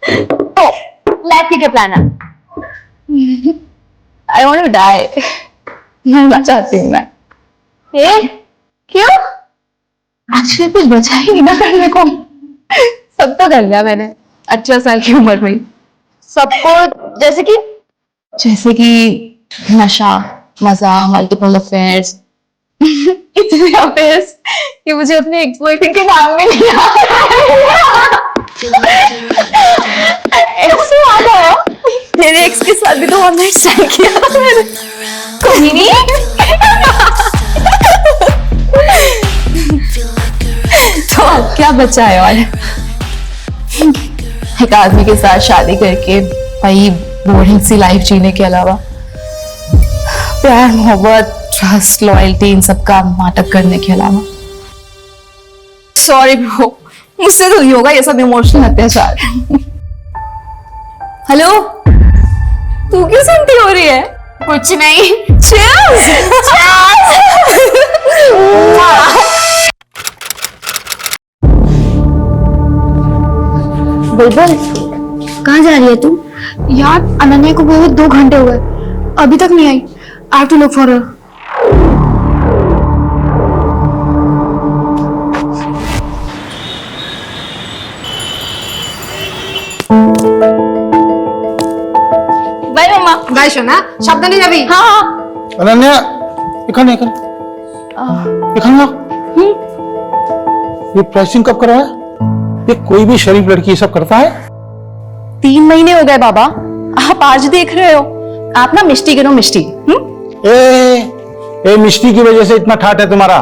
So, let's get a plan up. I want to die. मरना चाहती हूँ मैं। क्यों? एक्चुअली कुछ बचा ही नहीं ना करने को। सब तो कर लिया मैंने 18 साल की उम्र में। सबको जैसे कि नशा, मजा, मल्टीपल अफेयर्स, इतने अफेयर्स कि मुझे अपने एक्स बॉयफ्रेंड के नाम में नहीं ऐसे याद आया मेरे एक्स के साथ भी तो वन नाइट स्टैंड किया था मैंने। कोई नहीं। तो अब क्या बचा है और एक आदमी के साथ शादी करके भाई बोरिंग सी लाइफ जीने के अलावा प्यार, मोहब्बत, ट्रस्ट, लॉयल्टी इन सब का नाटक करने के अलावा। सॉरी ब्रो, मुझसे तो नहीं होगा ये सब इमोशनल अत्याचार। हेलो, तू क्यों सुनती हो रही है? कुछ नहीं। Cheers! बुलबुल, कहाँ जा रही है तू? यार अनन्या को बहुत 2 घंटे हो गए, अभी तक नहीं आई। I have to look for her. Bye mama. Bye सोना, সাবধানে যাবি। हाँ। अनन्या, এখানে ये प्राइसिंग कब कराया? ये कोई भी शरीफ लड़की ये सब करता है? 3 महीने हो गए बाबा, आप आज देख रहे हो। आप ना मिष्टी गिनो मिष्टी। ए मिष्टी की वजह से इतना ठाट है तुम्हारा।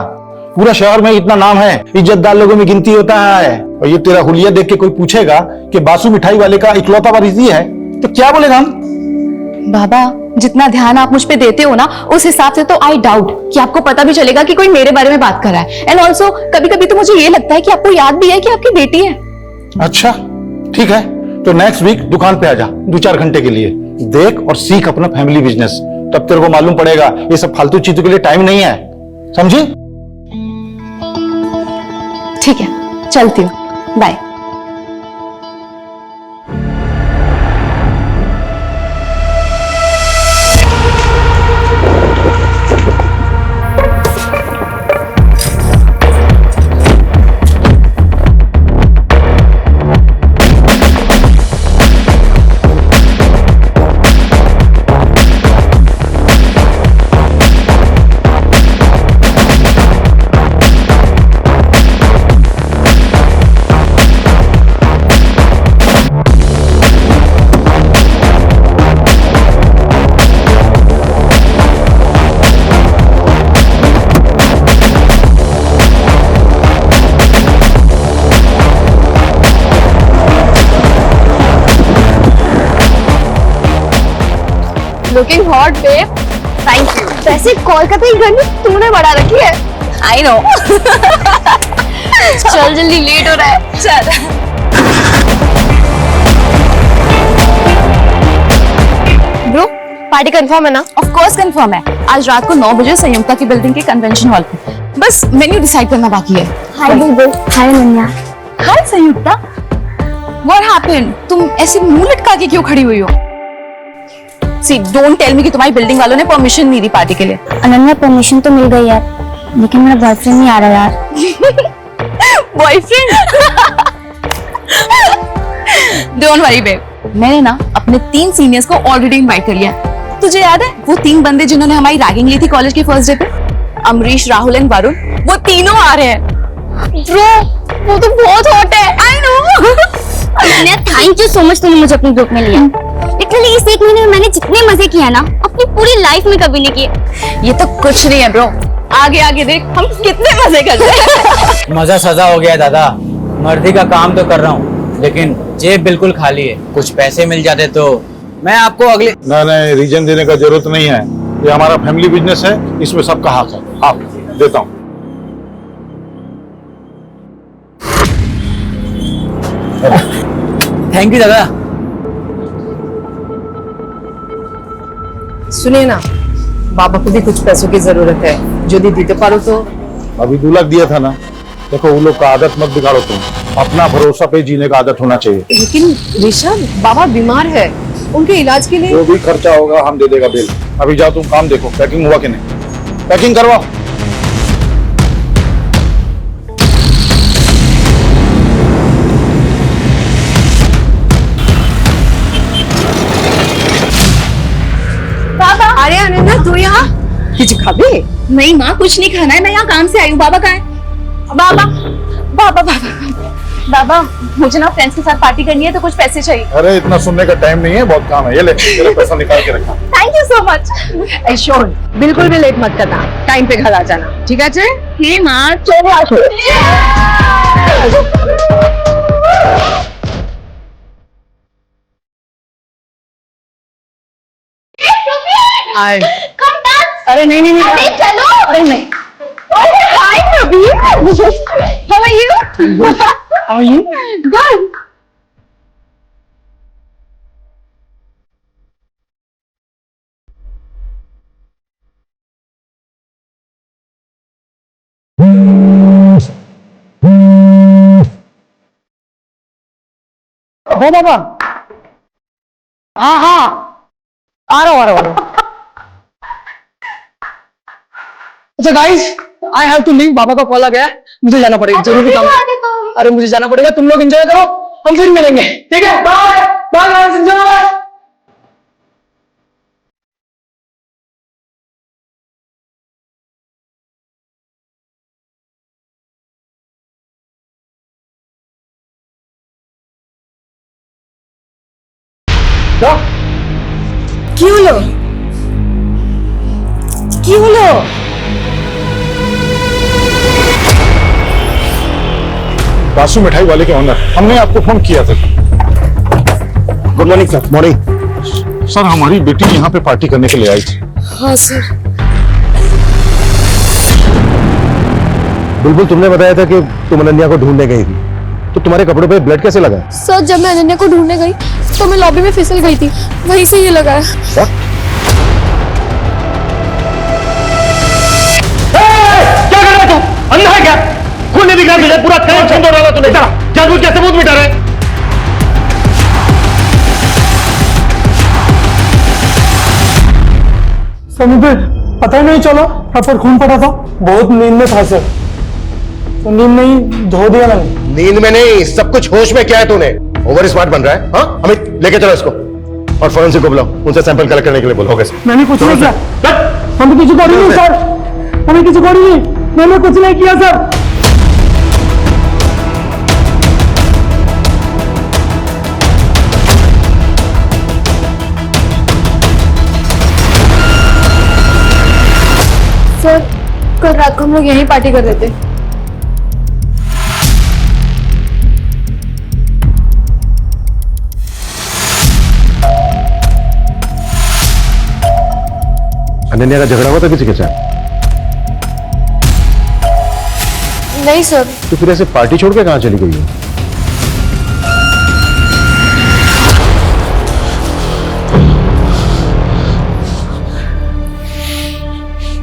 पूरा शहर में इतना नाम है, इज्जतदार लोगों में गिनती होता है। और ये तेरा हुलिया देख के कोई पूछेगा कि बासु मिठाई वाले का इकलौता वारिस है तो क्या बोलेगा हम? बाबा, जितना ध्यान आप मुझ पे देते हो ना, उस हिसाब से तो आई डाउट कि आपको पता भी चलेगा कि कोई मेरे बारे में बात कर रहा है। एंड ऑल्सो कभी कभी तो मुझे ये लगता है कि आपको याद भी है कि आपकी बेटी है। अच्छा ठीक है, तो नेक्स्ट वीक दुकान पे आ जा 2-4 घंटे के लिए। देख और सीख अपना फैमिली बिजनेस, तब तेरे को मालूम पड़ेगा ये सब फालतू चीजों के लिए टाइम नहीं है, समझी? ठीक है, चलती हूँ, bye. Looking hot, babe. Thank you. वैसे कोलकाता की गर्मी तूने बढ़ा रखी है। I know. चल जल्दी, लेट हो रहा है। चल। ब्रो, पार्टी कंफर्म है ना? ऑफ कोर्स कंफर्म है। आज रात को 9 बजे संयुक्ता की बिल्डिंग के कन्वेंशन हॉल पे। बस मेन्यू डिसाइड करना बाकी है। हाय बुलबुल, हाय अनन्या। हाय संयुक्ता। What happened? तुम ऐसे मुंह लटका के क्यों खड़ी हुई हो? See, don't tell me कि तुम्हारी बिल्डिंग वालों ने परमिशन नहीं दी पार्टी के लिए। अनन्या, परमिशन तो मिल गई यार, लेकिन मेरा बॉयफ्रेंड नहीं आ रहा यार। बॉयफ्रेंड? Don't worry babe, मैंने ना अपने 3 सीनियर्स को ऑलरेडी इनवाइट कर लिया। तुझे याद है वो 3 बंदे जिन्होंने हमारी रैगिंग ली थी कॉलेज के फर्स्ट डे पे? अमरीश, राहुल एंड वरुण, वो तीनों आ रहे हैं। ब्रो, वो तो बहुत हॉट है। I know। Ananya, thank you so much, तुमने मुझे अपने ग्रुप में लिया। लिटरली इस 1 महीने में मैंने जितने मजे किए ना, अपनी पूरी लाइफ में कभी नहीं किए। ये तो कुछ नहीं है ब्रो, आगे आगे देख हम कितने मजे कर रहे हैं। मजा सजा हो गया दादा। मर्दी का काम तो कर रहा हूँ, लेकिन जेब बिल्कुल खाली है। कुछ पैसे मिल जाते तो मैं आपको अगले। नहीं, रीजन देने का जरूरत नहीं है, ये हमारा फैमिली बिजनेस है, इसमें सबका हक है। आप देता हूँ। थैंक यू दादा। सुनिए ना, बाबा को भी कुछ पैसों की जरूरत है, जो दे दीते पारो तो। अभी 2 लाख दिया था ना, देखो वो लोग का आदत मत बिगाड़ो तुम, अपना भरोसा पे जीने का आदत होना चाहिए। लेकिन ऋषभ, बाबा बीमार है, उनके इलाज के लिए जो भी खर्चा होगा हम दे देगा बिल। अभी जाओ तुम काम देखो, पैकिंग हुआ कि नहीं, पैकिंग करवाओ। अरे अनन्या, तू यहाँ कुछ खाबे? नहीं माँ, कुछ नहीं खाना है, मैं यहाँ काम से आई हूँ। बाबा कहाँ है? बाबा बाबा बाबा बाबा, मुझे ना फ्रेंड्स के साथ पार्टी करनी है, तो कुछ पैसे चाहिए। अरे इतना सुनने का टाइम नहीं है, बहुत काम है। ये ले, तेरा पैसा निकाल के रखा। Thank you so much. ऐशोर, बिल्कुल भी लेट मत करना, टाइम पे घर आ जाना, ठीक है? हे माँ, चलो आ आए। अरे नहीं नहीं नहीं, चलो। अरे नहीं। Hi Praveen, how are you? How are you? Good. हो बाबा, हाँ हाँ, आ रहा हूँ। अच्छा guys, I have to leave, बाबा का कॉल आ गया है, मुझे जाना पड़ेगा, जरूरी काम है। अरे मुझे जाना पड़ेगा, तुम लोग एंजॉय करो, हम फिर मिलेंगे, ठीक है? Bye bye guys, enjoy. কি হলো? কি হলো? बासु मिठाई वाले के ओनर, हमने आपको फोन किया था। Good morning sir. Morning sir, हमारी बेटी यहाँ पे पार्टी करने के लिए आई थी। हाँ सर। बुलबुल, तुमने बताया था कि तुम अनन्या को ढूंढने गई थी, तो तुम्हारे कपड़ों पे ब्लड कैसे लगा? सर, जब मैं अनन्या को ढूंढने गई तो मैं लॉबी में फिसल गई थी, वहीं से ये लगा है। क्या कर रहा है तू? अंधा है क्या? खून नहीं दिख रहा तुझे? पूरा कनेक्शन तोड़ डाला तूने। जानबूझ के सबूत मिटा रहे। सर मुझे पता ही नहीं चला, हाथ पर खून पड़ा था, बहुत नींद में था सर, तो नींद में ही धो दिया मैंने। नींद में नहीं, सब कुछ होश में। क्या है तूने? ओवर स्मार्ट बन रहा है? हाँ अमित, लेके चलो इसको और फोरेंसिक को बुलाओ, उनसे सैंपल कलेक्ट करने के लिए बोलो। Okay sir. मैंने कुछ नहीं किया, हमें किसी को नहीं सर, हमें किसी को नहीं, मैंने कुछ नहीं किया सर। सर, कल रात को हम लोग यहीं पार्टी कर रहे थे। अनन्या का झगड़ा हुआ था किसी के साथ? नहीं सर। तो फिर ऐसे पार्टी छोड़ के कहां चली गई है?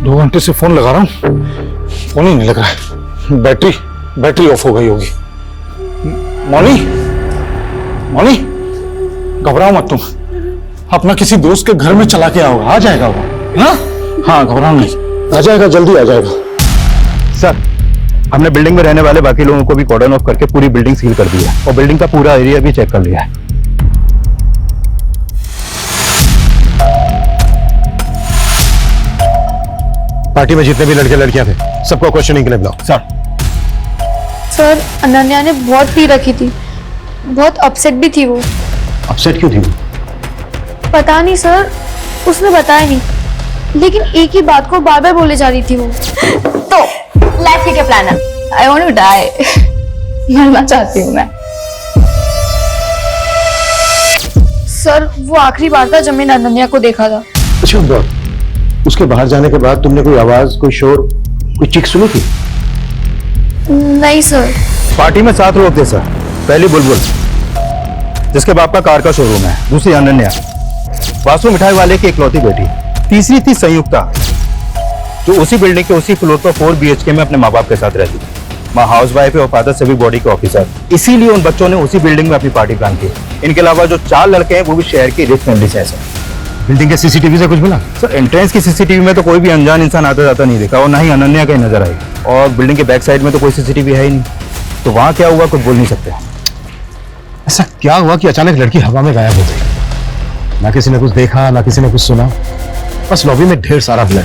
दो घंटे से फोन लगा रहा हूँ, फोन ही नहीं लग रहा है। बैटरी ऑफ हो गई होगी। मौनी, मौनी, घबराओ मत तुम, अपना किसी दोस्त के घर में चला के आओ, आ जाएगा वो। हाँ हाँ, घबराओ नहीं, आ जाएगा, जल्दी आ जाएगा। सर, हमने बिल्डिंग में रहने वाले बाकी लोगों को भी कॉर्डन ऑफ करके पूरी बिल्डिंग सील कर दी है और बिल्डिंग का पूरा एरिया भी चेक कर लिया है। पार्टी में जितने भी लड़के लड़कियां थे सबको क्वेश्चनिंग के लिए बुलाओ। सर, अनन्या ने बहुत पी रखी थी, बहुत अपसेट भी थी वो। अपसेट क्यों थी वो? पता नहीं सर, उसने बताया नहीं, लेकिन एक ही बात को बार बार बोले जा रही थी वो। तो लाइफ के क्या प्लान है? आई वांट टू डाई, मरना चाहती हूँ मैं। सर, वो आखिरी बार था जब मैंने अनन्या को देखा था। अच्छा, उसके बाहर जाने के बाद तुमने कोई आवाज, कोई शोर, कोई चीख सुनी थी? नहीं सर। पार्टी में 7 लोग थे सर। पहली बुलबुल, जिसके बाप का कार का शोरूम है, दूसरी अनन्या, बासु मिठाई वाले की इकलौती बेटी, तीसरी थी संयुक्ता, जो उसी बिल्डिंग के उसी फ्लोर पर 4 BHK में अपने माँ बाप के साथ रहती थी। माँ हाउस वाइफ है और फादर सिविक बॉडी के ऑफिसर। इसीलिए उन बच्चों ने उसी बिल्डिंग में अपनी पार्टी प्लान की। इनके अलावा जो 4 लड़के हैं वो भी शहर की रिच फैमिली से हैं। बिल्डिंग के सीसीटीवी से कुछ मिला? सर एंट्रेंस की सीसीटीवी में तो कोई भी अनजान इंसान आता जाता नहीं देखा और ना ही अनन्या कहीं नजर आई। और बिल्डिंग के बैक साइड में तो कोई सीसीटीवी है ही नहीं, तो वहाँ क्या हुआ कुछ बोल नहीं सकते। ऐसा क्या हुआ कि अचानक लड़की हवा में गायब हो गई? ना किसी ने कुछ देखा, ना किसी ने कुछ सुना, बस लॉबी में ढेर सारा ब्लड।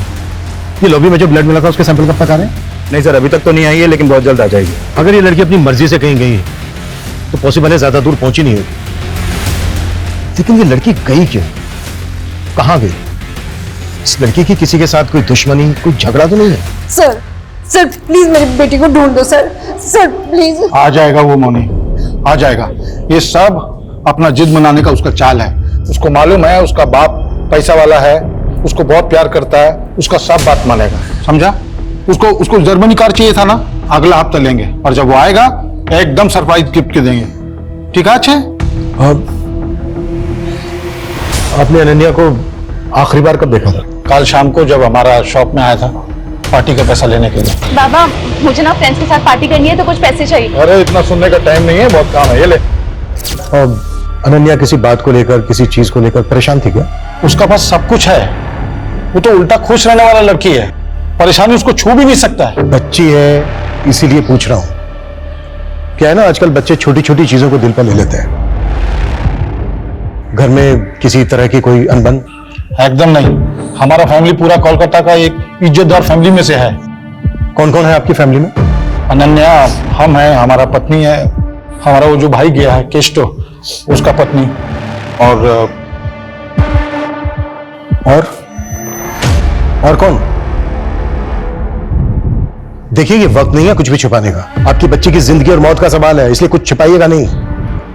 ये लॉबी में जो ब्लड मिला था उसके सैंपल कब तक आ रहे हैं? नहीं सर, अभी तक तो नहीं आई है, लेकिन बहुत जल्द आ जाएगी। अगर ये लड़की अपनी मर्जी से कहीं गई तो पॉसिबल है ज्यादा दूर पहुंची नहीं होगी। लेकिन ये लड़की गई क्यों, कहां गई? इस लड़की की किसी के साथ कोई दुश्मनी, कोई झगड़ा तो नहीं है? सर सर प्लीज मेरी बेटी को ढूंढ दो सर, सर प्लीज। आ जाएगा वो मौनी, आ जाएगा। ये सब अपना जिद मनाने का उसका चाल है। उसको मालूम है उसका बाप पैसा वाला है, उसको बहुत प्यार करता है, उसका सब बात मानेगा, समझा? उसको जर्मनी कार चाहिए था ना, अगला हफ्ता लेंगे, और जब वो आएगा एकदम सरप्राइज गिफ्ट के देंगे। ठीक है? अच्छे आपने अनन्या को आखिरी बार कब देखा था? कल शाम को, जब हमारा शॉप में आया था पार्टी का पैसा लेने के लिए। बाबा मुझे ना फ्रेंड्स के साथ पार्टी करनी है, तो कुछ पैसे चाहिए। अरे इतना सुनने का टाइम नहीं है, बहुत काम है, ये ले। अनन्या किसी बात को लेकर, किसी चीज को लेकर परेशान थी क्या? उसका पास सब कुछ है, वो तो उल्टा खुश रहने वाला लड़की है, परेशानी उसको छू भी नहीं सकता है। बच्ची है इसीलिए पूछ रहा हूं। क्या है ना, आजकल बच्चे छोटी छोटी चीजों को दिल पर ले लेते हैं। घर में किसी तरह की कोई अनबन? एकदम नहीं, हमारा फैमिली पूरा कोलकाता का एक इज्जतदार फैमिली में से है। कौन कौन है आपकी फैमिली में? अनन्या, हम हैं, हमारा पत्नी है, हमारा वो जो भाई गया है केस्टो, उसका पत्नी, और कौन? देखिए ये वक्त नहीं है कुछ भी छुपाने का। आपकी बच्ची की जिंदगी और मौत का सवाल है, इसलिए कुछ छुपाइएगा नहीं।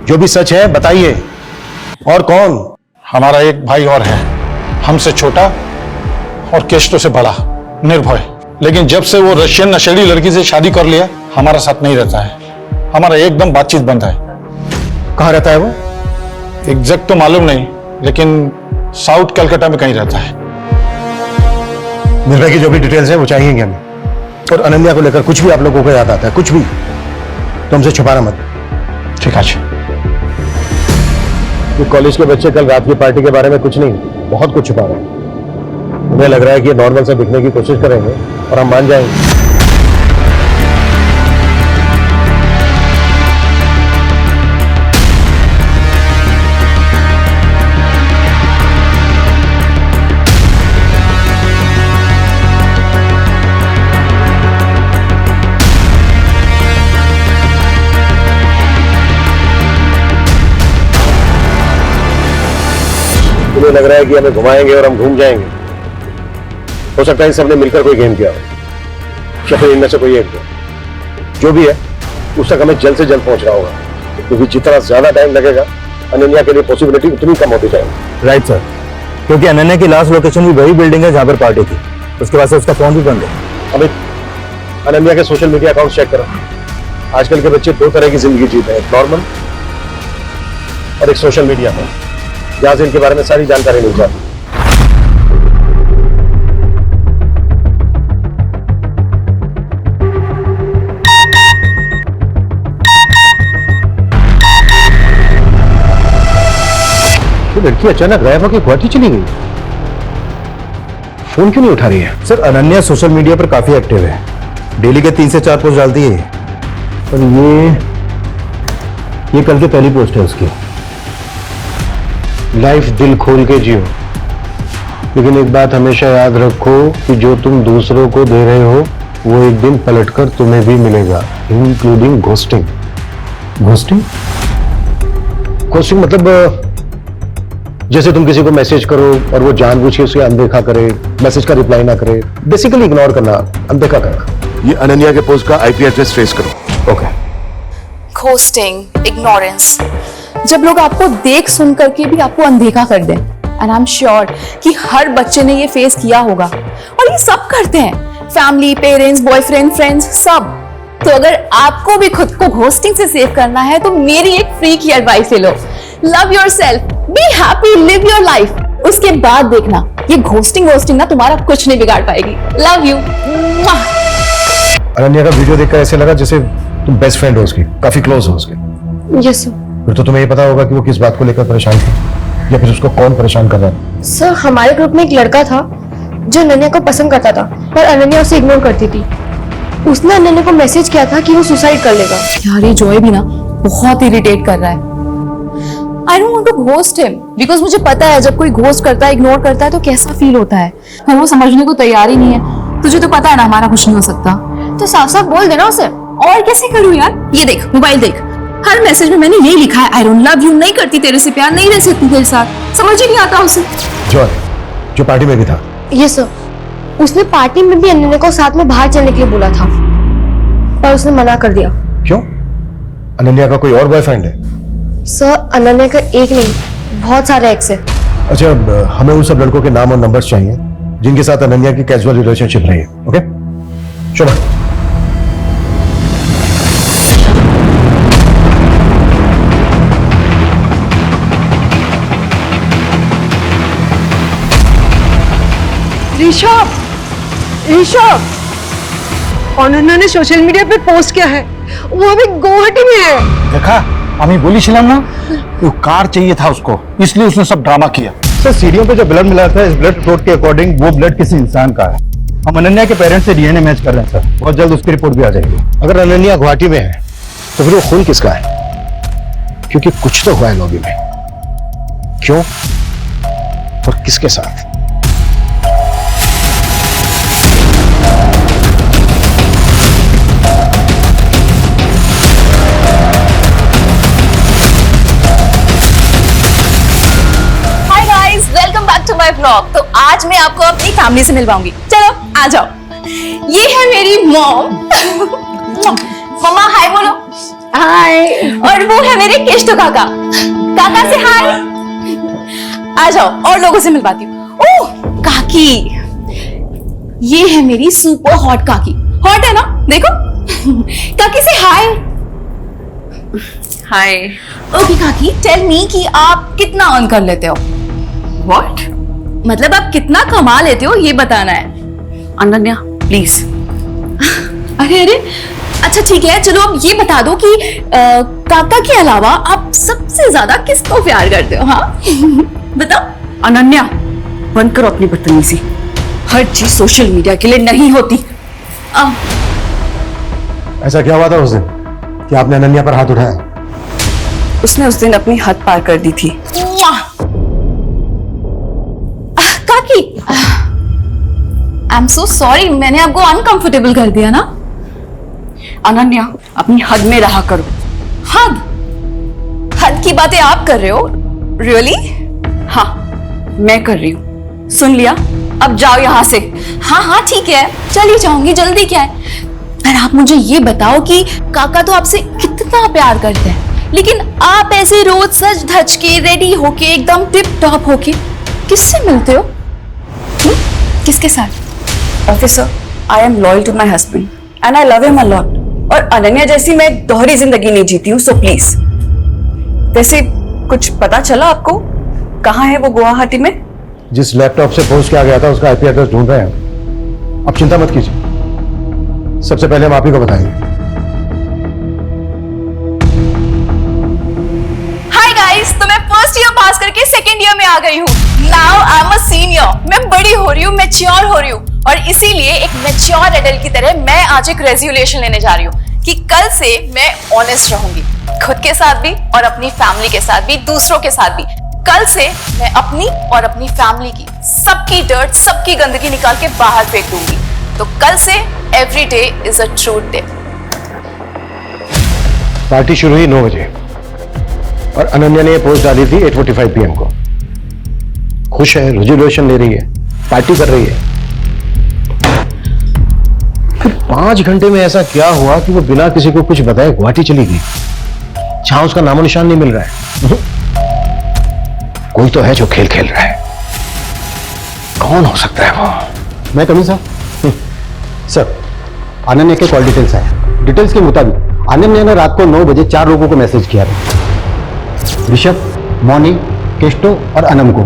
जो भी सच है बताइए। और कौन? हमारा एक भाई और है, हमसे छोटा और केस्टो से बड़ा, निर्भय। लेकिन जब से वो रशियन नशेड़ी लड़की से शादी कर लिया, हमारा साथ नहीं रहता है, हमारा एकदम बातचीत बंद है। कहाँ रहता है वो? एग्जैक्ट तो मालूम नहीं, लेकिन साउथ कलकत्ता में कहीं रहता है। निर्भय की जो भी डिटेल्स है वो चाहिए हमें। और अनन्या को लेकर कुछ भी आप लोगों को याद आता है, कुछ भी, तो हमसे छुपाना मत। ठीक है। ये कॉलेज के बच्चे कल रात की पार्टी के बारे में कुछ नहीं, बहुत कुछ छुपा रहे हैं। उन्हें लग रहा है कि ये नॉर्मल से दिखने की कोशिश करेंगे और हम मान जाएंगे। तुम्हें लग रहा है कि हमें घुमाएंगे और हम घूम जाएंगे। हो सकता है सबने मिलकर कोई गेम किया हो, या फिर इनमें से कोई एक हो। जो भी है उस तक हमें जल्द से जल्द पहुंचना होगा, क्योंकि जितना ज्यादा टाइम लगेगा अनन्या के लिए पॉसिबिलिटी उतनी कम होती जाएगी। राइट सर, क्योंकि अनन्या की लास्ट लोकेशन भी वही बिल्डिंग है जहां पर पार्टी थी। उसके बाद से उसका फोन भी बंद है। अमित, अनन्या के सोशल मीडिया अकाउंट चेक करो। आजकल के बच्चे 2 तरह की जिंदगी जीते हैं, नॉर्मल और एक सोशल मीडिया पर, जहां से इनके बारे में सारी जानकारी मिल जाती है। तो लड़की अचानक गायब होकर गुवाहाटी चली गई, फोन क्यों नहीं उठा रही है? सर अनन्या सोशल मीडिया पर काफी एक्टिव है, डेली के 3 से 4 पोस्ट डालती है। और ये कल की पहली पोस्ट है उसकी। लाइफ दिल खोल के जियो, लेकिन एक बात हमेशा याद रखो कि जो तुम दूसरों को दे रहे हो वो एक दिन पलटकर तुम्हें भी मिलेगा, इंक्लूडिंग घोस्टिंग। घोस्टिंग? घोस्टिंग मतलब जैसे तुम किसी को मैसेज करो और वो जानबूझ के उसे अनदेखा करे, मैसेज का रिप्लाई ना करे, बेसिकली इग्नोर करना, अनदेखा करना। ये अनन्या के पोस्ट का आईपी एड्रेस ट्रेस करो। ओके। घोस्टिंग, इग्नोरेंस, जब लोग आपको देख सुन करके भी आपको अनदेखा कर दें। एंड आई एम श्योर कि हर बच्चे ने ये फेस किया होगा, और ये सब करते हैं, फैमिली, पेरेंट्स, बॉयफ्रेंड, फ्रेंड्स, सब। तो अगर आपको भी खुद को घोस्टिंग से सेव करना है तो मेरी एक फ्री की एडवाइस ले लो। Love yourself, be happy, live your life. उसके बाद देखना ये घोस्टिंग ना तुम्हारा कुछ नहीं बिगाड़ पाएगी। Love you. अनन्या का वीडियो देखकर ऐसे लगा जैसे तुम बेस्ट फ्रेंड हो उसकी, काफी क्लोज हो उसके। Yes sir. फिर तो तुम्हें ये पता होगा कि वो किस बात को लेकर परेशान थी, या फिर उसको कौन परेशान कर रहा है। सर हमारे ग्रुप में एक लड़का था जो अनन्या को पसंद करता था, पर अनन्या उसे इग्नोर करती थी। उसने अनन्या को मैसेज किया था कि वो सुसाइड कर लेगा। यार ये जॉय भी ना बहुत इरिटेट कर रहा है। I don't want to ghost him because मुझे पता है जब कोई घोस्ट करता है, इग्नोर करता है तो कैसा फील होता है, पर वो समझने को तैयार ही नहीं है। तुझे तो पता है ना हमारा कुछ नहीं हो सकता। तो साफ साफ बोल देना उसे। और कैसे करूं यार? ये देख, मोबाइल देख, हर मैसेज में मैंने यही लिखा है, आई डोंट लव यू, नहीं करती तेरे से प्यार, नहीं रह सकती तेरे साथ। समझ ही नहीं आता उसे। जॉय जो पार्टी में भी था। Yes sir. उसने पार्टी में भी अनन्या को साथ में बाहर चलने के लिए बोला था, पर उसने मना कर दिया। क्यों? अनन्या का कोई और बॉयफ्रेंड है? सर अनन्या का एक नहीं, बहुत सारे एक्स है। अच्छा, हमें उन सब लड़कों के नाम और नंबर्स चाहिए जिनके साथ अनन्या की कैजुअल रिलेशनशिप रही है। ओके शोभा। ऋषभ, अनन्या ने सोशल मीडिया पे पोस्ट किया है, वो अभी गुवाहाटी में है। देखा, আমি বলেছিলাম না वो कार चाहिए था उसको, इसलिए उसने सब ड्रामा किया। सर सीढ़ियों पे जो ब्लड मिला था, इस ब्लड रिपोर्ट के अकॉर्डिंग वो ब्लड किसी इंसान का है। हम अनन्या के पेरेंट्स से डीएनए मैच कर रहे हैं सर, बहुत जल्द उसकी रिपोर्ट भी आ जाएगी। अगर अनन्या गुवाहाटी में है तो फिर वो खून किसका है? क्योंकि कुछ तो हुआ है लॉबी में। क्यों और किसके साथ? Welcome back to my vlog. तो आज मैं आपको अपनी फैमिली से मिलवाऊंगी। चलो आ जाओ। ये है मेरी मॉम। मम्मा हाय बोलो। हाय। और वो है मेरे केष्टो काका। काका से हाय। आ जाओ और लोगों से मिलवाती हूँ। ओह काकी, ये है मेरी सुपर हॉट काकी। हॉट है ना, देखो। काकी से हाय। हाय। ओके काकी, टेल मी कि आप कितना अर्न कर लेते हो? What? मतलब आप कितना कमा लेते हो ये बताना है। अनन्या प्लीज। अरे अरे अच्छा ठीक है, चलो अब ये बता दो कि काका के अलावा आप सबसे ज्यादा किसको प्यार करते हो? हाँ बताओ। अनन्या बंद करो अपनी बदतमीजी, हर चीज सोशल मीडिया के लिए नहीं होती। ऐसा क्या हुआ था उस दिन कि आपने अनन्या पर हाथ उठाया? उसने उस दिन अपनी हद पार कर दी थी। काकी, आई एम सो सॉरी, मैंने आपको अनकंफर्टेबल कर दिया ना। अनन्या अपनी हद में रहा करो। हद? हद की बातें आप कर रहे हो? रियली? हाँ मैं कर रही हूँ। सुन लिया, अब जाओ यहाँ से। हाँ हाँ ठीक है, चली जाऊंगी, जल्दी क्या है। पर आप मुझे ये बताओ कि काका तो आपसे कितना प्यार करते हैं, लेकिन आप ऐसे रोज सज धज के रेडी होके एकदम टिप टॉप होके किससे मिलते हो? किसके साथ? Officer, I am loyal to my husband and I love him a lot. और अनन्या जैसी मैं दोहरी जिंदगी नहीं जीती हूँ, सो प्लीज। वैसे कुछ पता चला आपको कहाँ है वो गुवाहाटी में? जिस लैपटॉप से पोस्ट किया गया था उसका आईपी एड्रेस ढूंढ रहे हैं। आप चिंता मत कीजिए, सबसे पहले हम आप ही को बताएंगे। हाय गाइस, तो मैं फर्स्ट ईयर पास करके सेकेंड ईयर में आ गई हूँ। Now I am a senior. मैं बड़ी हो रही हूँ, मैच्योर हो रही हूँ, और इसीलिए एक मैच्योर एडल्ट की तरह मैं आज एक रेजोल्यूशन लेने जा रही हूँ कि कल से मैं ऑनेस्ट रहूंगी, खुद के साथ भी और अपनी फैमिली के साथ भी, दूसरों के साथ भी। कल से मैं अपनी और अपनी फैमिली की सबकी डर्ट, सबकी गंदगी निकाल के बाहर फेंक दूंगी। तो कल से every day is a truth day. Party शुरू हुई 9 बजे और अनन्या ने पोस्ट डाली थी 8:45 PM को। खुश है, रेजोल्यूशन ले रही है, पार्टी कर रही है। फिर 5 घंटे में ऐसा क्या हुआ कि वो बिना किसी को कुछ बताए गुवाहाटी चली गई, जहां उसका नामो निशान नहीं मिल रहा है। कोई तो है जो खेल खेल रहा है। कौन हो सकता है वो? मैं कमी साहब। सर, अनन्या के कॉल डिटेल्स आए। डिटेल्स के मुताबिक अनन्या ने रात को 9 बजे 4 लोगों को मैसेज किया था। ऋषभ, मौनी, केष्टो और अनम को।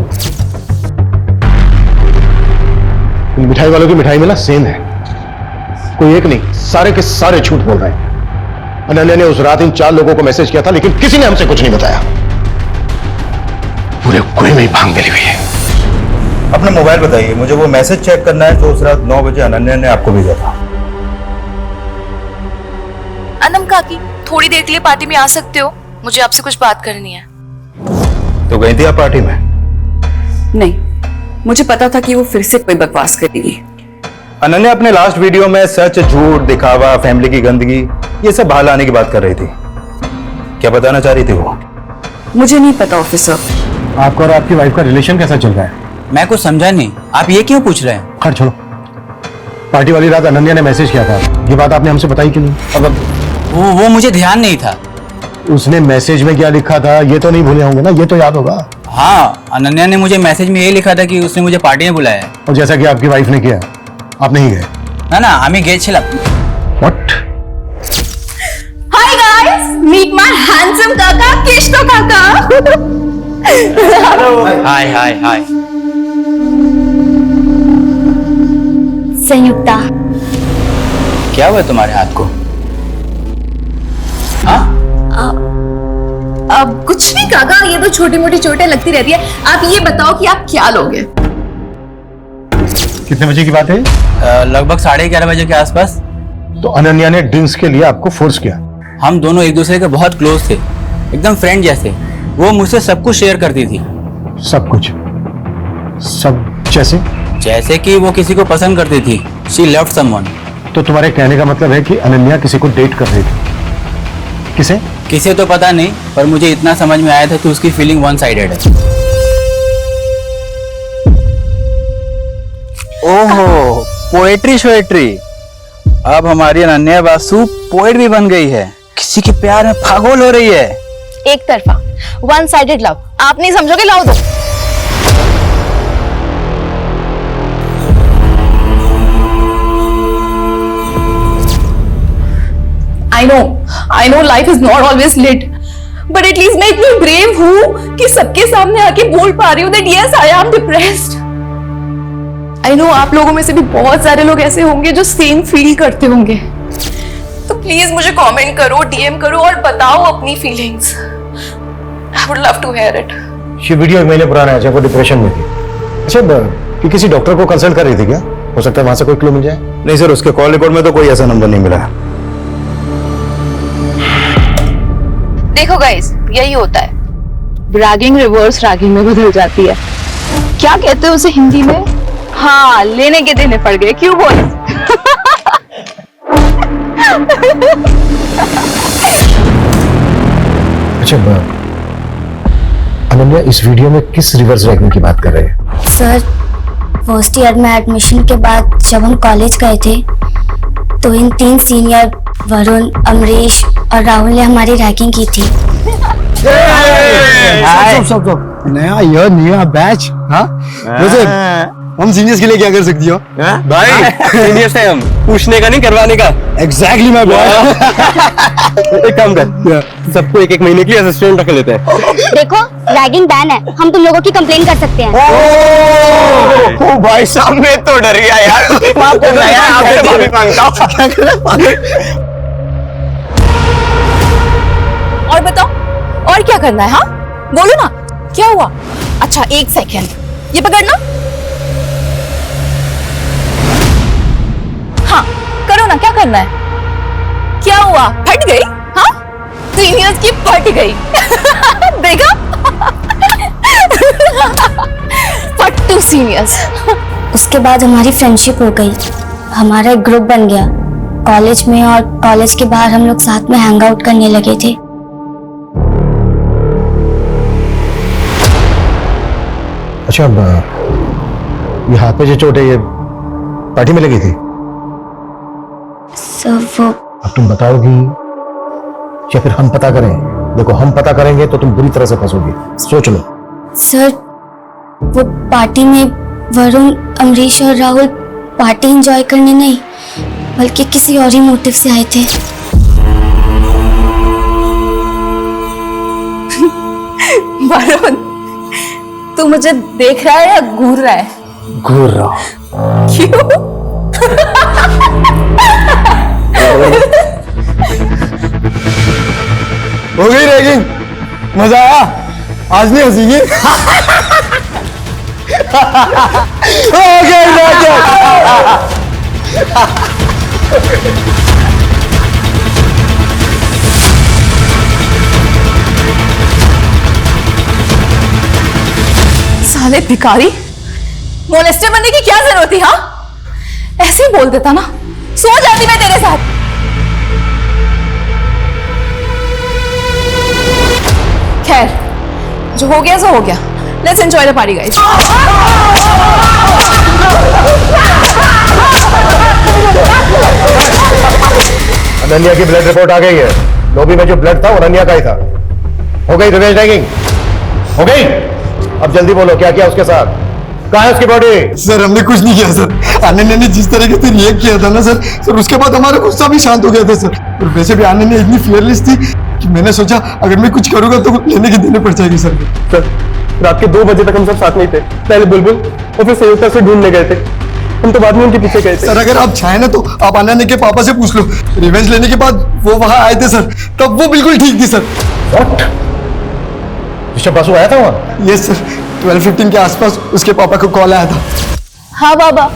मिठाई वालों की मिठाई में ना सेम है। कोई एक नहीं, सारे के सारे झूठ बोल रहे हैं। अनन्या ने उस रात इन 4 लोगों को मैसेज किया था, लेकिन किसी ने हमसे कुछ नहीं बताया। पूरे कुएं में ही भांग मिली हुई है। अपना मोबाइल बताइए, मुझे वो मैसेज चेक करना है जो उस रात 9 बजे अनन्या ने आपको भेजा था। अनम काकी, थोड़ी देर के लिए पार्टी में आ सकते हो? मुझे आपसे कुछ बात करनी है। तो गई थी आप पार्टी में? नहीं, मुझे पता था कि वो फिर से कोई बकवास करेगी। अनन्या अपने लास्ट वीडियो में सच, झूठ, दिखावा, फैमिली की गंदगी, ये सब बाहर लाने की बात कर रही थी। क्या बताना चाह रही थी वो? मुझे नहीं पता ऑफिसर। आपका और आपकी वाइफ का रिलेशन कैसा चल रहा है? मैं कुछ समझा नहीं, आप ये क्यों पूछ रहे हैं? खैर छोड़ो, पार्टी वाली रात अनन्या ने मैसेज किया था, ये बात आपने हमसे बताई क्यों नहीं? अब वो मुझे ध्यान नहीं था। उसने मैसेज में क्या लिखा था ये तो नहीं भूले होंगे ना? ये तो याद होगा। हाँ, अनन्या ने मुझे मैसेज में ये लिखा था कि उसने मुझे पार्टी में बुलाया है। और जैसा कि आपकी वाइफ ने किया, आप नहीं गए? ना, हमें गेছিলাম। What? Hi guys, meet my handsome काका, केशव काका। हाय। संयुक्ता, क्या हुआ तुम्हारे हाथ को? हाँ? अब कुछ नहीं काका, ये तो छोटी मोटी चोटें लगती रहती है। आप ये बताओ कि आप क्या लोगे? कितने बजे की बात है? लगभग 11:30 बजे के आसपास। तो अनन्या ने ड्रिंक्स के लिए आपको फोर्स किया? हम दोनों एक दूसरे के बहुत क्लोज थे, एकदम फ्रेंड जैसे। वो मुझसे सब कुछ शेयर करती थी। सब कुछ? सब जैसे कि वो किसी को पसंद करती थी। She loved someone। तो तुम्हारे कहने का मतलब है कि अनन्या किसी को डेट कर रही थी? किसे तो पता नहीं, पर मुझे इतना समझ में आया था कि उसकी फीलिंग वन साइडेड है। ओहो, पोएट्री। अब हमारी अनन्या बासु पोएट भी बन गई है, किसी के प्यार में पागल हो रही है। एक तरफा, वन साइडेड लव। आप नहीं समझोगे, लाओ दो। I know life is not always lit, but at least मैं इतनी brave हूँ कि सबके सामने आके बोल पा रही हूँ that yes, I am depressed. I know आप लोगों में से भी बहुत सारे लोग ऐसे होंगे जो सेम फील करते होंगे। तो प्लीज मुझे कमेंट करो, डीएम करो और बताओ अपनी feelings. I would love to hear it. ये वीडियो 1 महीने पुराना है, जब वो डिप्रेशन में थी। अच्छा, कि किसी डॉक्टर को कंसल्ट कर रही थी क्या? हो सकता है वहां से कोई क्लू मिल जाए। नहीं सर, उसके कॉल रिकॉर्ड में तो कोई ऐसा नंबर नहीं मिला। देखो गाइस, यही होता है, ब्रैगिंग रिवर्स रैगिंग में बदल जाती है। क्या कहते हैं उसे हिंदी में? हाँ, लेने के देने पड़ गए। क्यों बोल? अच्छा, अनन्या इस वीडियो में किस रिवर्स रैगिंग की बात कर रहे हैं? सर, फर्स्ट ईयर में एडमिशन के बाद जब हम कॉलेज गए थे तो इन 3 सीनियर वरुण, अमरीश और राहुल ने हमारी रैगिंग की थी। सब नया बैच। हाँ, वैसे हम सीनियर्स के लिए क्या कर सकती हो? भाई सीनियर्स है हम, पूछने का नहीं करवाने का। Exactly my boy. एक काम कर, सबको 1-1 महीने के लिए असिस्टेंट रख लेते हैं। देखो, रैगिंग बैन है, हम तुम लोगों की कंप्लेन कर सकते हैं। ओ भाई साहब, मैं तो डर गया यार। माफ करना यार, आपसे माफी मांगता हूँ। और बताओ, और क्या करना है? हाँ बोलो ना, क्या हुआ? अच्छा 1 सेकेंड, ये पकड़ना। हाँ करो ना, क्या करना है? क्या हुआ? फट गई? हाँ, सीनियर्स की फट गई। देखा? फट्टू सीनियर्स। उसके बाद हमारी फ्रेंडशिप हो गई, हमारा एक ग्रुप बन गया कॉलेज में, और कॉलेज के बाहर हम लोग साथ में हैंग आउट करने लगे थे। अच्छा, ये हाथ पे जो चोट है, ये पार्टी में लगी थी? सर वो अब तुम बताओगी या फिर हम पता करें? देखो, हम पता करेंगे तो तुम बुरी तरह से फंसोगी, सोच लो। सर, वो पार्टी में वरुण, अमरीश और राहुल पार्टी एंजॉय करने नहीं बल्कि किसी और ही मोटिव से आए थे। वरुण, तू मुझे देख रहा है या घूर रहा है? घूर रहा हूं। क्यों? हो गई रैगिंग, मजा आया? आज नहीं हंसीगी? हो गई साले भिखारी, मोलेस्टर बनने की क्या जरूरत थी? हाँ, ऐसे ही बोल देता ना, सो जाती मैं तेरे साथ। खैर, जो हो गया सो हो गया। Let's enjoy the party guys. Ananya की ब्लड रिपोर्ट आ गई है। लॉबी में जो ब्लड था वो अनन्या का ही था। हो गई रिवेंज रैगिंग? हो गई? अब जल्दी बोलो, क्या किया उसके साथ? कहाँ है उसकी बॉडी? सर हमने कुछ नहीं किया सर। अनन्या ने जिस तरीके से रिएक्ट किया था ना सर उसके बाद हमारा गुस्सा भी शांत हो गया था सर। और वैसे भी अनन्या इतनी फियरलेस थी कि मैंने सोचा अगर मैं कुछ करूंगा तो लेने की देने पड़ जाएगी सर। सर रात के 2 बजे तक हम सब साथ में ही थे। पहले बुलबुल और फिर संयुक्ता से ढूंढने गए थे। हम तो बाद में उनके पीछे गए थे। सर अगर आप चाहें ना तो आप अनन्या के पापा से पूछ लो। रिवेंज लेने के बाद वो वहां आए थे सर, तब वो बिल्कुल ठीक थी सर। ऋषभ बासु आया था वहां? यस सर, 12:15 के आसपास उसके पापा को कॉल आया था। हाँ बाबा,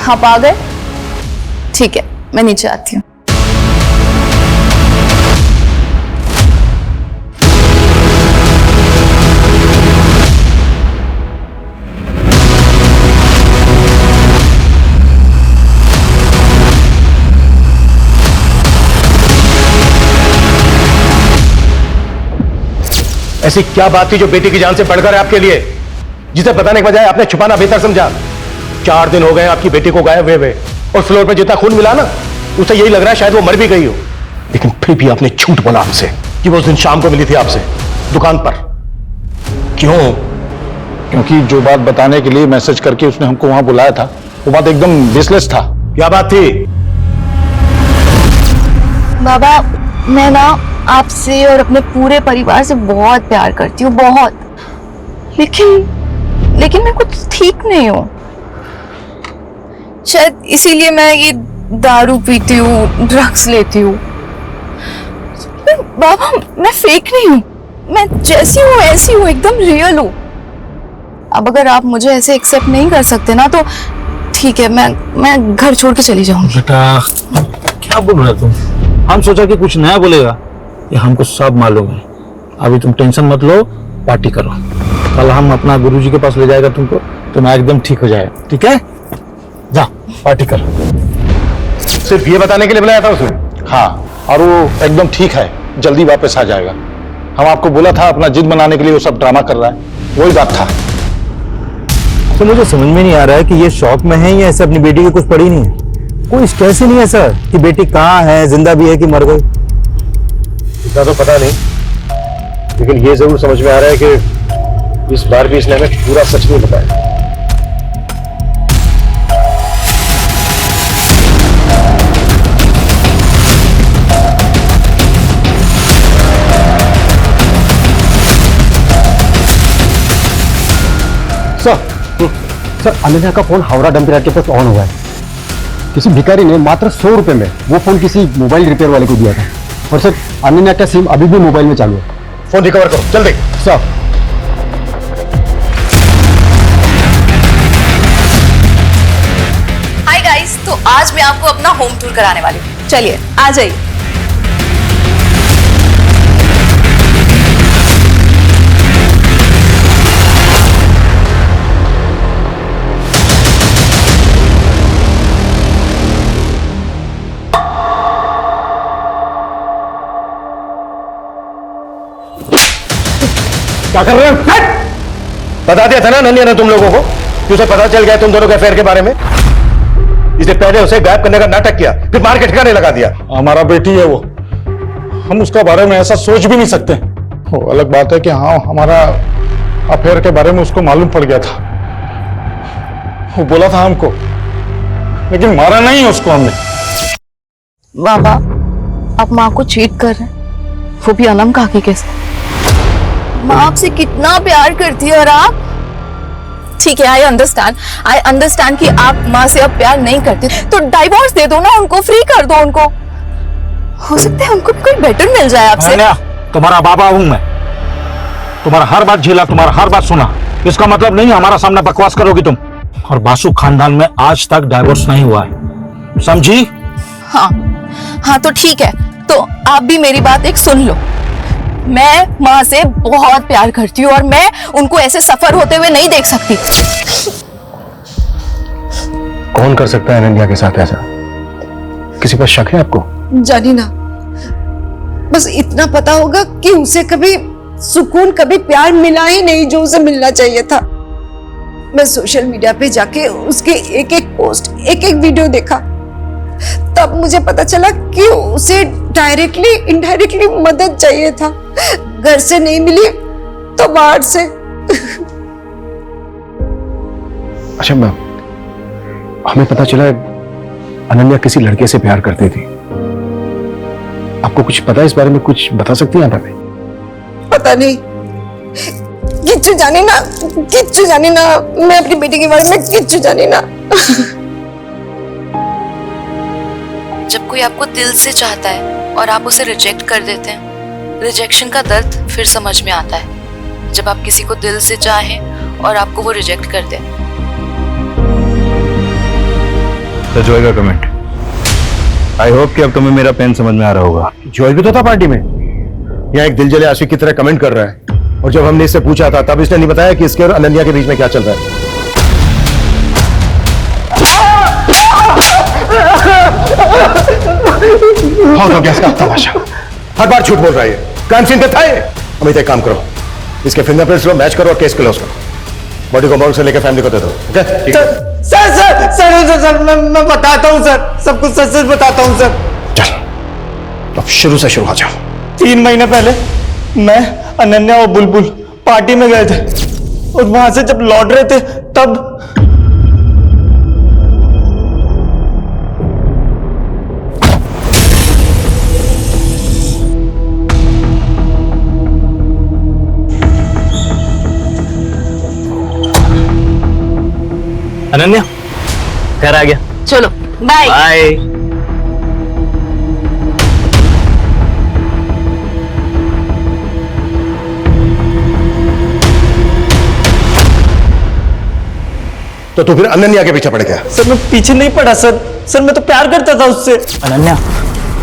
आप आ गए? ठीक है, मैं नीचे आती हूँ। ऐसी क्या बात थी जो बेटी की जान से बढ़कर है आपके लिए, जिसे बताने के बजाय आपने छुपाना बेहतर समझा? 4 दिन हो गए आपकी बेटी को गायब हुए और फ्लोर पे जितना खून मिला ना, उसे यही लग रहा है शायद वो मर भी गई हो। लेकिन फिर भी आपने झूठ बोला हमसे कि वो उस दिन शाम को मिली थी आपसे दुकान पर। क्यों? क्योंकि जो बात बताने के लिए मैसेज करके उसने हमको वहां बुलाया था, वो बात एकदम बेसलेस था। क्या बात थी? बाबा, मैं ना आपसे और अपने पूरे परिवार से बहुत प्यार करती हूँ, बहुत। लेकिन मैं कुछ ठीक नहीं हूँ। शायद इसीलिए मैं ये दारू पीती हूँ, ड्रग्स लेती हूँ। बाबा, मैं फेक नहीं हूँ। मैं जैसी हूँ ऐसी हूँ, एकदम रियल हूँ। अब अगर आप मुझे ऐसे एक्सेप्ट नहीं कर सकते ना तो ठीक है, मैं घर छोड़ के चली जाऊंगी। बेटा क्या बोल रहा तुम? हम सोचा कि कुछ नया बोलेगा, ये हमको सब मालूम है। अभी तुम टेंशन मत लो, पार्टी करो। कल हम अपना गुरुजी के पास ले जाएगा तुमको, तुम एकदम ठीक हो जाएगा। ठीक है, जा पार्टी कर। सिर्फ ये बताने के लिए बुलाया था उसने? हाँ, और वो एकदम ठीक है, जल्दी वापस आ जाएगा। हम आपको बोला था अपना जिद बनाने के लिए वो सब ड्रामा कर रहा है, वही बात था। तो मुझे समझ में नहीं आ रहा है कि ये शौक में है या ऐसे अपनी बेटी की कुछ पड़ी नहीं है। कोई स्ट्रेस ही नहीं है सर कि बेटी कहाँ है, जिंदा भी है कि मर गई। इतना तो पता नहीं, लेकिन ये जरूर समझ में आ रहा है कि इस बार भी इसने हमें पूरा सच नहीं बताया। सर अनन्या का फोन हावड़ा डंपियार्ड के पास ऑन हुआ है। किसी भिखारी ने मात्र 100 रुपए में वो फोन किसी मोबाइल रिपेयर वाले को दिया था। और सर अनन्या का सिम अभी भी मोबाइल में चालू है। फोन रिकवर करो जल्दी। सर हाय गाइस, तो आज मैं आपको अपना होम टूर कराने वाली हूँ। चलिए आ जाइए। क्या कर रहे हो? बता दिया था ना अनन्या ने तुम लोगों को कि उसे पता चल गया तुम दोनों के अफेयर के बारे में। इसने पहले उसे गायब करने का नाटक किया, फिर मार के ठिकाने लगा दिया। हमारा बेटी है वो, हम उसका बारे में ऐसा सोच भी नहीं सकते। वो अलग बात है कि हाँ, हमारा अफेयर के बारे में उसको मालूम पड़ गया था। वो बोला था हमको, लेकिन मारा नहीं उसको हमने। बाबा, आप माँ को चीट कर रहे हैं, वो भी अनम काकी के साथ। माँ आपसे कितना प्यार करती है और आप। ठीक है, आई अंडरस्टैंड कि आप माँ से अब प्यार नहीं करते, तो डाइवोर्स दे दो ना उनको, फ्री कर दो उनको। हो सकता है उनको भी कोई बेटर मिल जाए आपसे। तुम्हारा बाबा हूं मैं, तुम्हारा हर बात झेला, तुम्हारा हर बात सुना। इसका मतलब नहीं हमारा सामने बकवास करोगी तुम। और बासु खानदान में आज तक डाइवोर्स नहीं हुआ है, समझी? हाँ हाँ तो ठीक है, तो आप भी मेरी बात एक सुन लो। मैं माँ से बहुत प्यार करती हूँ और मैं उनको ऐसे सफर होते हुए नहीं देख सकती। कौन कर सकता है अनन्या के साथ ऐसा? किसी पर शक है आपको? जानी ना, बस इतना पता होगा कि उसे कभी सुकून, कभी प्यार मिला ही नहीं जो उसे मिलना चाहिए था। मैं सोशल मीडिया पे जाके उसके एक एक पोस्ट, एक एक वीडियो देखा, तब मुझे पता चला कि उसे डायरेक्टली इनडायरेक्टली मदद चाहिए था। घर से नहीं मिली तो बाहर से। अच्छा मैम, हमें पता चला अनन्या किसी लड़के से प्यार करती थी। आपको कुछ पता है इस बारे में? कुछ बता सकती हैं आप हमें? पता नहीं, किच्चू जाने ना, किच्चू जाने ना। मैं अपनी बेटी के बारे में किच्चू जाने ना। जब कोई आपको दिल से चाहता है और आप उसे रिजेक्ट कर देते हैं, रिजेक्शन का दर्द फिर समझ में आता है। जब आप किसी को दिल से चाहें और आपको वो रिजेक्ट कर दे। जॉय का कमेंट, आई होप कि अब तुम्हें मेरा पेन समझ में आ रहा होगा। जॉय भी तो था पार्टी में, यहाँ एक दिलजले आशिक की तरह कमेंट कर रहा है। और जब हमने इससे पूछा था तब इसने नहीं बताया कि इसके और अनन्या के बीच में क्या चल रहा है। बहुत हो गया इसका तमाशा, हर बार झूठ बोल रहा है। क्राइम सीन पे था ये। अमित एक काम करो, इसके फिंगरप्रिंट्स लो, मैच करो और केस क्लोज करो। बॉडी को मॉर्ग से लेकर फैमिली को दे दो। Okay? Sir sir sir sir sir मैं बताता हूँ सर, सब कुछ सच सच बताता हूँ सर। चल, अब शुरू से शुरू आ जाओ। 3 महीने पहले मैं, अनन्या और बुलबुल पार्टी में गए थे और वहां से जब लौट रहे थे तब अनन्या घर आ गया। चलो बाय। बाय। तो तू फिर अनन्या के पीछे पड़ गया? सर मैं पीछे नहीं पड़ा सर, सर मैं तो प्यार करता था उससे। अनन्या,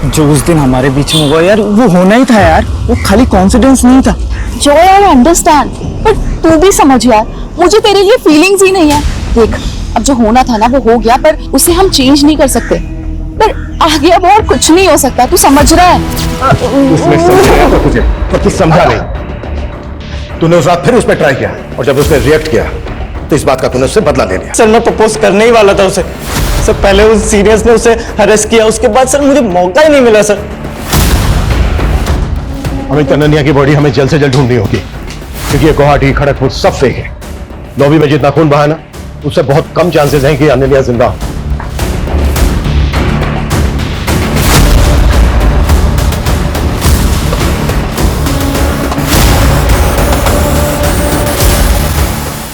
जो उस दिन हमारे बीच में हुआ यार, वो होना ही था यार। वो खाली कॉन्फिडेंस नहीं था। जो यार अंडरस्टैंड, पर तू भी समझ यार, मुझे तेरे लिए फीलिंग्स ही नहीं है। देख, अब जो होना था ना वो हो गया, पर उसे हम चेंज नहीं कर सकते। पर आगे अब और कुछ नहीं हो सकता, तू समझ रहा है? उसने समझाया था तुझे, पर तू समझा नहीं। तूने उस रात फिर उस पर ट्राई किया और जब उसने रिएक्ट किया तो इस बात का तूने उससे बदला ले लिया। सर मैं प्रपोज करने ही वाला था उसे। सर पहले उस सीनियर्स ने उसे हरेस किया, उसके बाद सर मुझे मौका ही नहीं मिला सर। हमें अनन्या की बॉडी हमें जल्द से जल्द ढूंढनी होगी, क्योंकि ये गुवाहाटी, खड़गपुर सब फेक है। लॉबी में जितना खून बहा ना, उससे बहुत कम चांसेस हैं कि अनन्या जिंदा हो।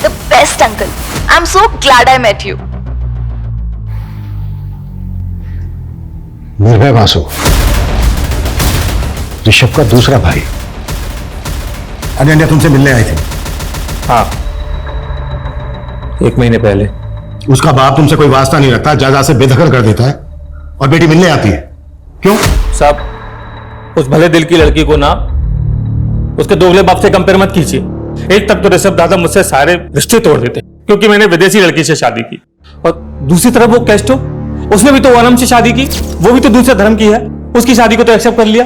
The best uncle. I'm so glad I met you. निर्भय बासु, ऋषभ का दूसरा भाई। अनन्या तुमसे मिलने आई थी? हाँ, 1 महीने पहले। उसका बाप तुमसे कोई वास्ता नहीं रखता, जायदाद से बेदखल कर देता है और बेटी मिलने आती है। क्यों? साहब, उस भले दिल की लड़की को ना उसके दोगले बाप से कंपेयर मत कीजिए। एक तक तो ऋषभ दादा मुझसे सारे रिश्ते तोड़ देते क्योंकि मैंने विदेशी लड़की से शादी की, और दूसरी तरफ वो कैस्टो, उसने भी तो ओनम से शादी की, वो भी तो दूसरे धर्म की है, उसकी शादी को तो एक्सेप्ट कर लिया।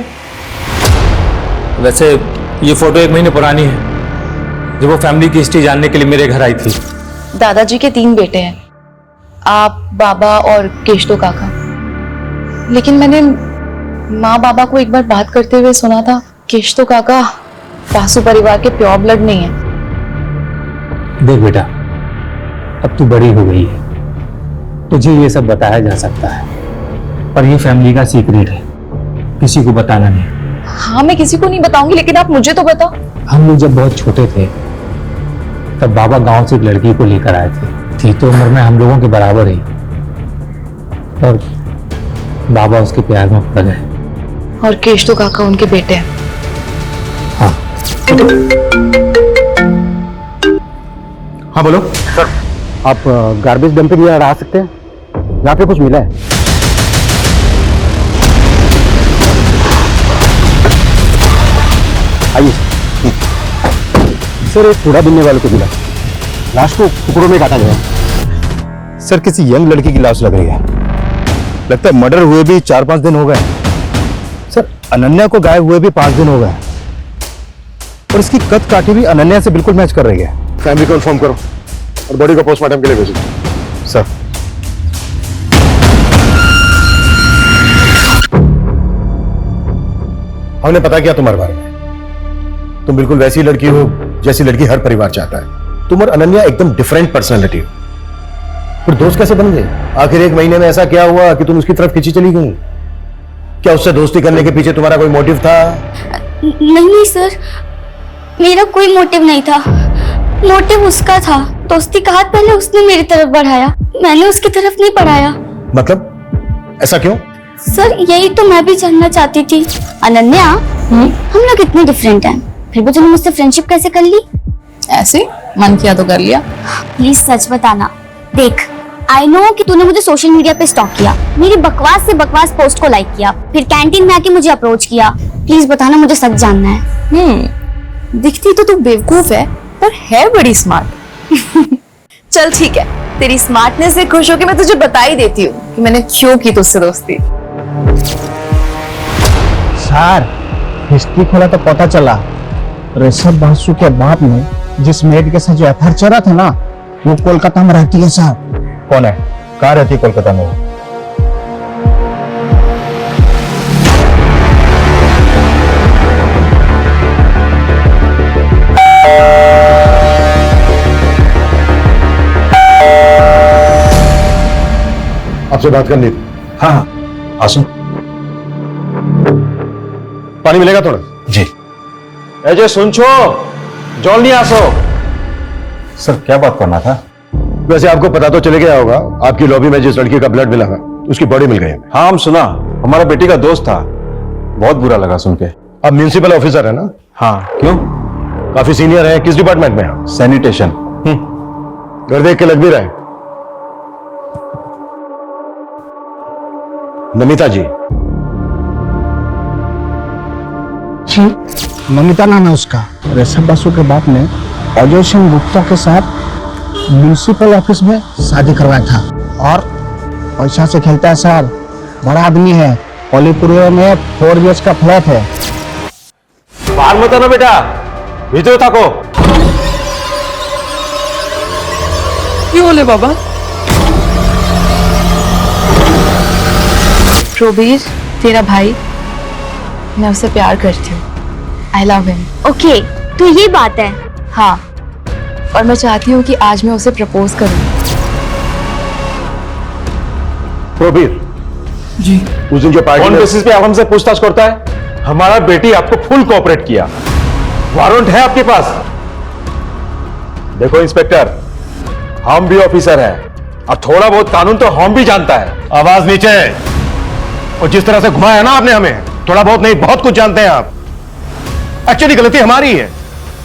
वैसे ये फोटो 1 महीने पुरानी है, जब वो फैमिली की हिस्ट्री जानने के लिए मेरे घर आई थी। दादाजी के 3 बेटे हैं, आप, बाबा और केशतो काका। लेकिन मैंने माँ बाबा को एक बार बात करते हुए सुना था, केशतो काका बासु परिवार के प्योर ब्लड नहीं है। देख बेटा, अब तू बड़ी हो गई है, तुझे ये सब बताया जा सकता है, पर ये फैमिली का सीक्रेट है, किसी को बताना नहीं। हाँ मैं किसी को नहीं बताऊंगी, लेकिन आप मुझे तो बताओ। हम लोग जब बहुत छोटे थे तब बाबा गांव से एक लड़की को लेकर आए थे, थी तो उम्र में हम लोगों के बराबर ही, और बाबा उसके प्यार में पड़ गए। और केशतो काका उनके बेटे हैं। हाँ बोलो सर। आप गार्बेज डंपिंग यार्ड आ सकते हैं, यहाँ पे कुछ मिला है। आइए सर। एक कूड़ा बिनने वाले को मिला, लाश को टुकड़ों में काटा गया। सर किसी यंग लड़की की लाश लग रही है, लगता है मर्डर हुए भी 4-5 दिन हो गए। सर अनन्या को गायब हुए भी 5 दिन हो गए और इसकी कद काठी भी अनन्या से बिल्कुल मैच कर रही है। फैमिली को इन्फॉर्म करो और बॉडी को पोस्टमार्टम के लिए भेजो। सर हमने पता किया तुम्हारे बारे में, तुम बिल्कुल वैसी लड़की हो जैसी लड़की हर परिवार चाहता है। तुम और अनन्या एकदम डिफरेंट पर्सनालिटी हो। फिर दोस्त कैसे बन गए? आखिर 1 महीने में ऐसा क्या हुआ कि तुम उसकी तरफ खींची चली गई? क्या उससे दोस्ती करने के पीछे तुम्हारा कोई मोटिव था? नहीं सर, मेरा कोई मोटिव नहीं था, मोटिव उसका था। दोस्ती का हाथ पहले उसने मेरी तरफ बढ़ाया, मैंने उसकी तरफ नहीं बढ़ाया। मतलब ऐसा क्यों? सर यही तो मैं भी जानना चाहती थी। अनन्या, हम लोग इतने डिफरेंट हैं, फिर भी तूने मुझसे फ्रेंडशिप कैसे कर ली? ऐसे मन किया तो कर लिया। प्लीज सच बताना। देख, आई नो कि तूने मुझे सोशल मीडिया पे स्टॉक किया, मेरी बकवास से बकवास पोस्ट को लाइक किया, फिर कैंटीन में आके मुझे अप्रोच किया। प्लीज बताना, मुझे सच जानना है। दिखती तो तू बेवकूफ है पर है बड़ी स्मार्ट। चल ठीक है, तेरी स्मार्टनेस से खुश होकर मैं तुझे बता ही देती हूँ कि मैंने क्यों की तुझसे दोस्ती। सर हिस्ट्री खोला तो पता चला ऋषभ बासु के बाप ने जिस मेड के साथ जो अफेयर चला था ना, वो कोलकाता में रहती है सर। कौन है? कहाँ रहती है कोलकाता में? आपसे बात करनी थी। हाँ हाँ आसो। पानी मिलेगा थोड़ा? जी। अजय सुन छो, जॉल नहीं आसो। सर क्या बात करना था? वैसे आपको पता तो चले गया होगा, आपकी लॉबी में जिस लड़की का ब्लड मिला था उसकी बॉडी मिल गई है। हाँ हम सुना, हमारा बेटी का दोस्त था, बहुत बुरा लगा सुन के। आप म्युनिसिपल ऑफिसर है ना? हाँ क्यों? काफी सीनियर है, किस डिपार्टमेंट में है? सैनिटेशन। घर देख के लग भी रहा है। नमिता जी। नमिता नाम है उसका। ऋषभ बासु के बाप ने अजय सिंह गुप्ता के साथ म्युनिसिपल ऑफिस में शादी करवाया था और पैसा से खेलता है सर। बड़ा आदमी है, पॉलीपुरिया में 4 BH का फ्लैट है। बाहर मत आना बेटा, भीतर ताको। क्यों बोले बाबा? प्रोबीर तेरा भाई, मैं उसे प्यार करती हूँ। आई लव हिम। ओके, तो ये बात है। हाँ, और मैं चाहती हूँ कि आज मैं उसे प्रपोज करूँ। प्रोबीर जी। उस दिन जो पार्टी कौन बेसिस पे आप हमसे पूछताछ करता है? हमारा बेटी आपको फुल कोऑपरेट किया, वारंट है आपके पास। देखो इंस्पेक्टर, हम भी ऑफिसर हैं और थोड़ा बहुत कानून तो हम भी जानता है। आवाज नीचे। और जिस तरह से घुमाया ना आपने हमें, थोड़ा बहुत नहीं बहुत कुछ जानते हैं आप। एक्चुअली गलती हमारी है,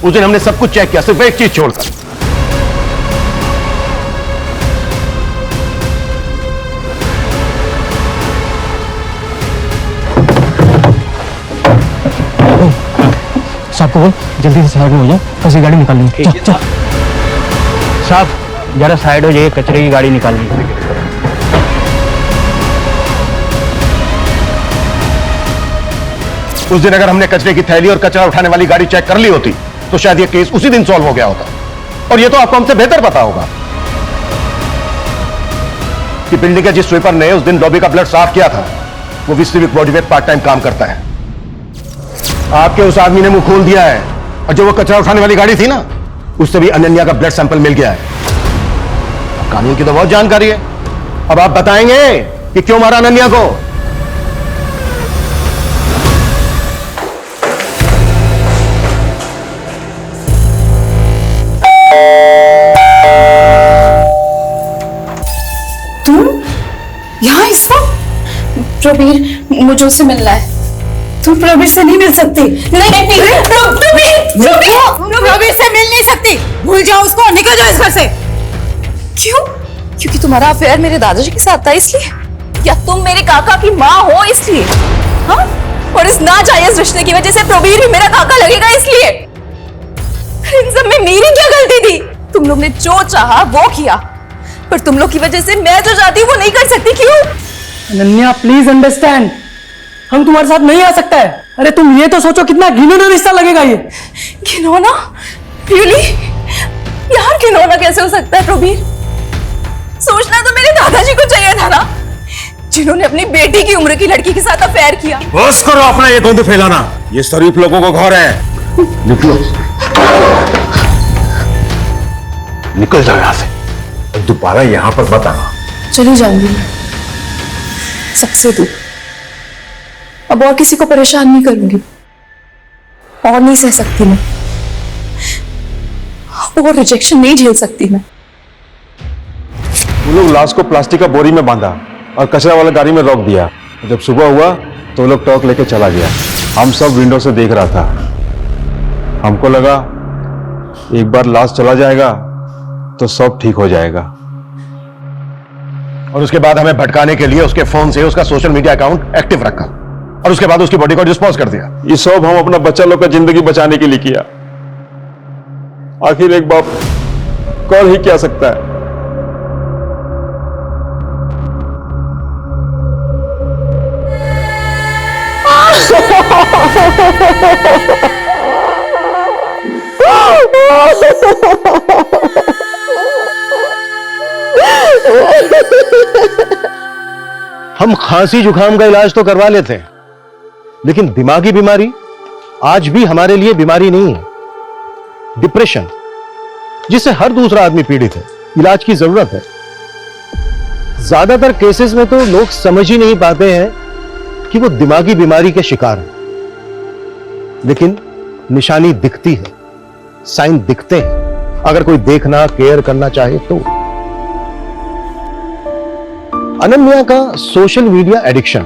उस दिन हमने सब कुछ चेक किया, सिर्फ एक चीज छोड़कर। साहब को बोल जल्दी से साइड में हो जाए, कसी गाड़ी निकालनी है। चल चल। साहब जरा साइड हो जाइए, कचरे की गाड़ी निकालनी है। उस दिन अगर हमने कचरे की थैली और कचरा उठाने वाली गाड़ी चेक कर ली होती तो शायद ये केस उसी दिन सॉल्व हो गया होता। और ये तो आपको हमसे बेहतर पता होगा कि बिल्डिंग के जिस स्वीपर ने उस दिन लॉबी का ब्लड साफ किया था, वो भी सिविक बॉडी में पार्ट टाइम काम करता है। आपके उस आदमी ने मुंह खोल दिया है, और जो वो कचरा उठाने वाली गाड़ी थी ना, उससे भी अनन्या का ब्लड सैंपल मिल गया है। कानून की तो बहुत जानकारी है। अब आप बताएंगे कि क्यों मारा अनन्या को? यहाँ इस प्रवीर, मुझे उससे मिलना है। तुम प्रवीर से नहीं मिल सकती। नहीं, नहीं, प्रवीर से मिल नहीं सकती, भूल जाओ उसको, निकल जाओ इस घर से। क्यों? क्योंकि तुम्हारा अफेयर मेरे दादाजी के साथ था इसलिए, या तुम मेरे काका की माँ हो इसलिए? हाँ? और इस नाजायज रिश्ते की वजह से प्रवीर भी मेरा काका लगेगा इसलिए? इन सब में मेरी क्या गलती थी? तुम लोग ने जो चाहा वो किया, पर तुम लोग की वजह से मैं जो चाहती हूँ वो नहीं कर सकती। क्यों? अनन्या प्लीज अंडरस्टैंड, हम तुम्हारे साथ नहीं आ सकता है। अरे तुम ये तो सोचो कितना घिनौना रिश्ता लगेगा ये। घिनौना? रियली? यार घिनौना कैसे हो सकता है प्रवीर? सोचना तो मेरे दादाजी को चाहिए था ना, जिन्होंने अपनी बेटी की उम्र की लड़की के साथ अफेयर किया। बस करो अपना ये धुंध फैलाना, ये शरीफ लोगों को घर है। निकलो, निकल जाओ यहाँ से, दोबारा यहाँ पर मत आना। चली जाऊंगी सबसे दूर, अब और किसी को परेशान नहीं करूंगी, और नहीं सह सकती मैं, और रिजेक्शन नहीं झेल सकती मैं। वो लोग लाश को प्लास्टिक का बोरी में बांधा और कचरा वाला गाड़ी में रोक दिया। जब सुबह हुआ तो वो लोग ट्रक लेके चला गया। हम सब विंडो से देख रहा था, हमको लगा एक बार लाश चला जाएगा तो सब ठीक हो जाएगा। और उसके बाद हमें भटकाने के लिए उसके फोन से उसका सोशल मीडिया अकाउंट एक्टिव रखा और उसके बाद उसकी बॉडी को डिस्पोज कर दिया। ये सब हम अपना बच्चा लोग का जिंदगी बचाने के लिए किया। आखिर एक बाप कर ही क्या सकता है। हम खांसी जुकाम का इलाज तो करवा लेते हैं, लेकिन दिमागी बीमारी आज भी हमारे लिए बीमारी नहीं है। डिप्रेशन, जिससे हर दूसरा आदमी पीड़ित है, इलाज की जरूरत है। ज्यादातर केसेस में तो लोग समझ ही नहीं पाते हैं कि वो दिमागी बीमारी के शिकार हैं, लेकिन निशानी दिखती है, साइन दिखते हैं, अगर कोई देखना केयर करना चाहे तो। अनन्या का सोशल मीडिया एडिक्शन,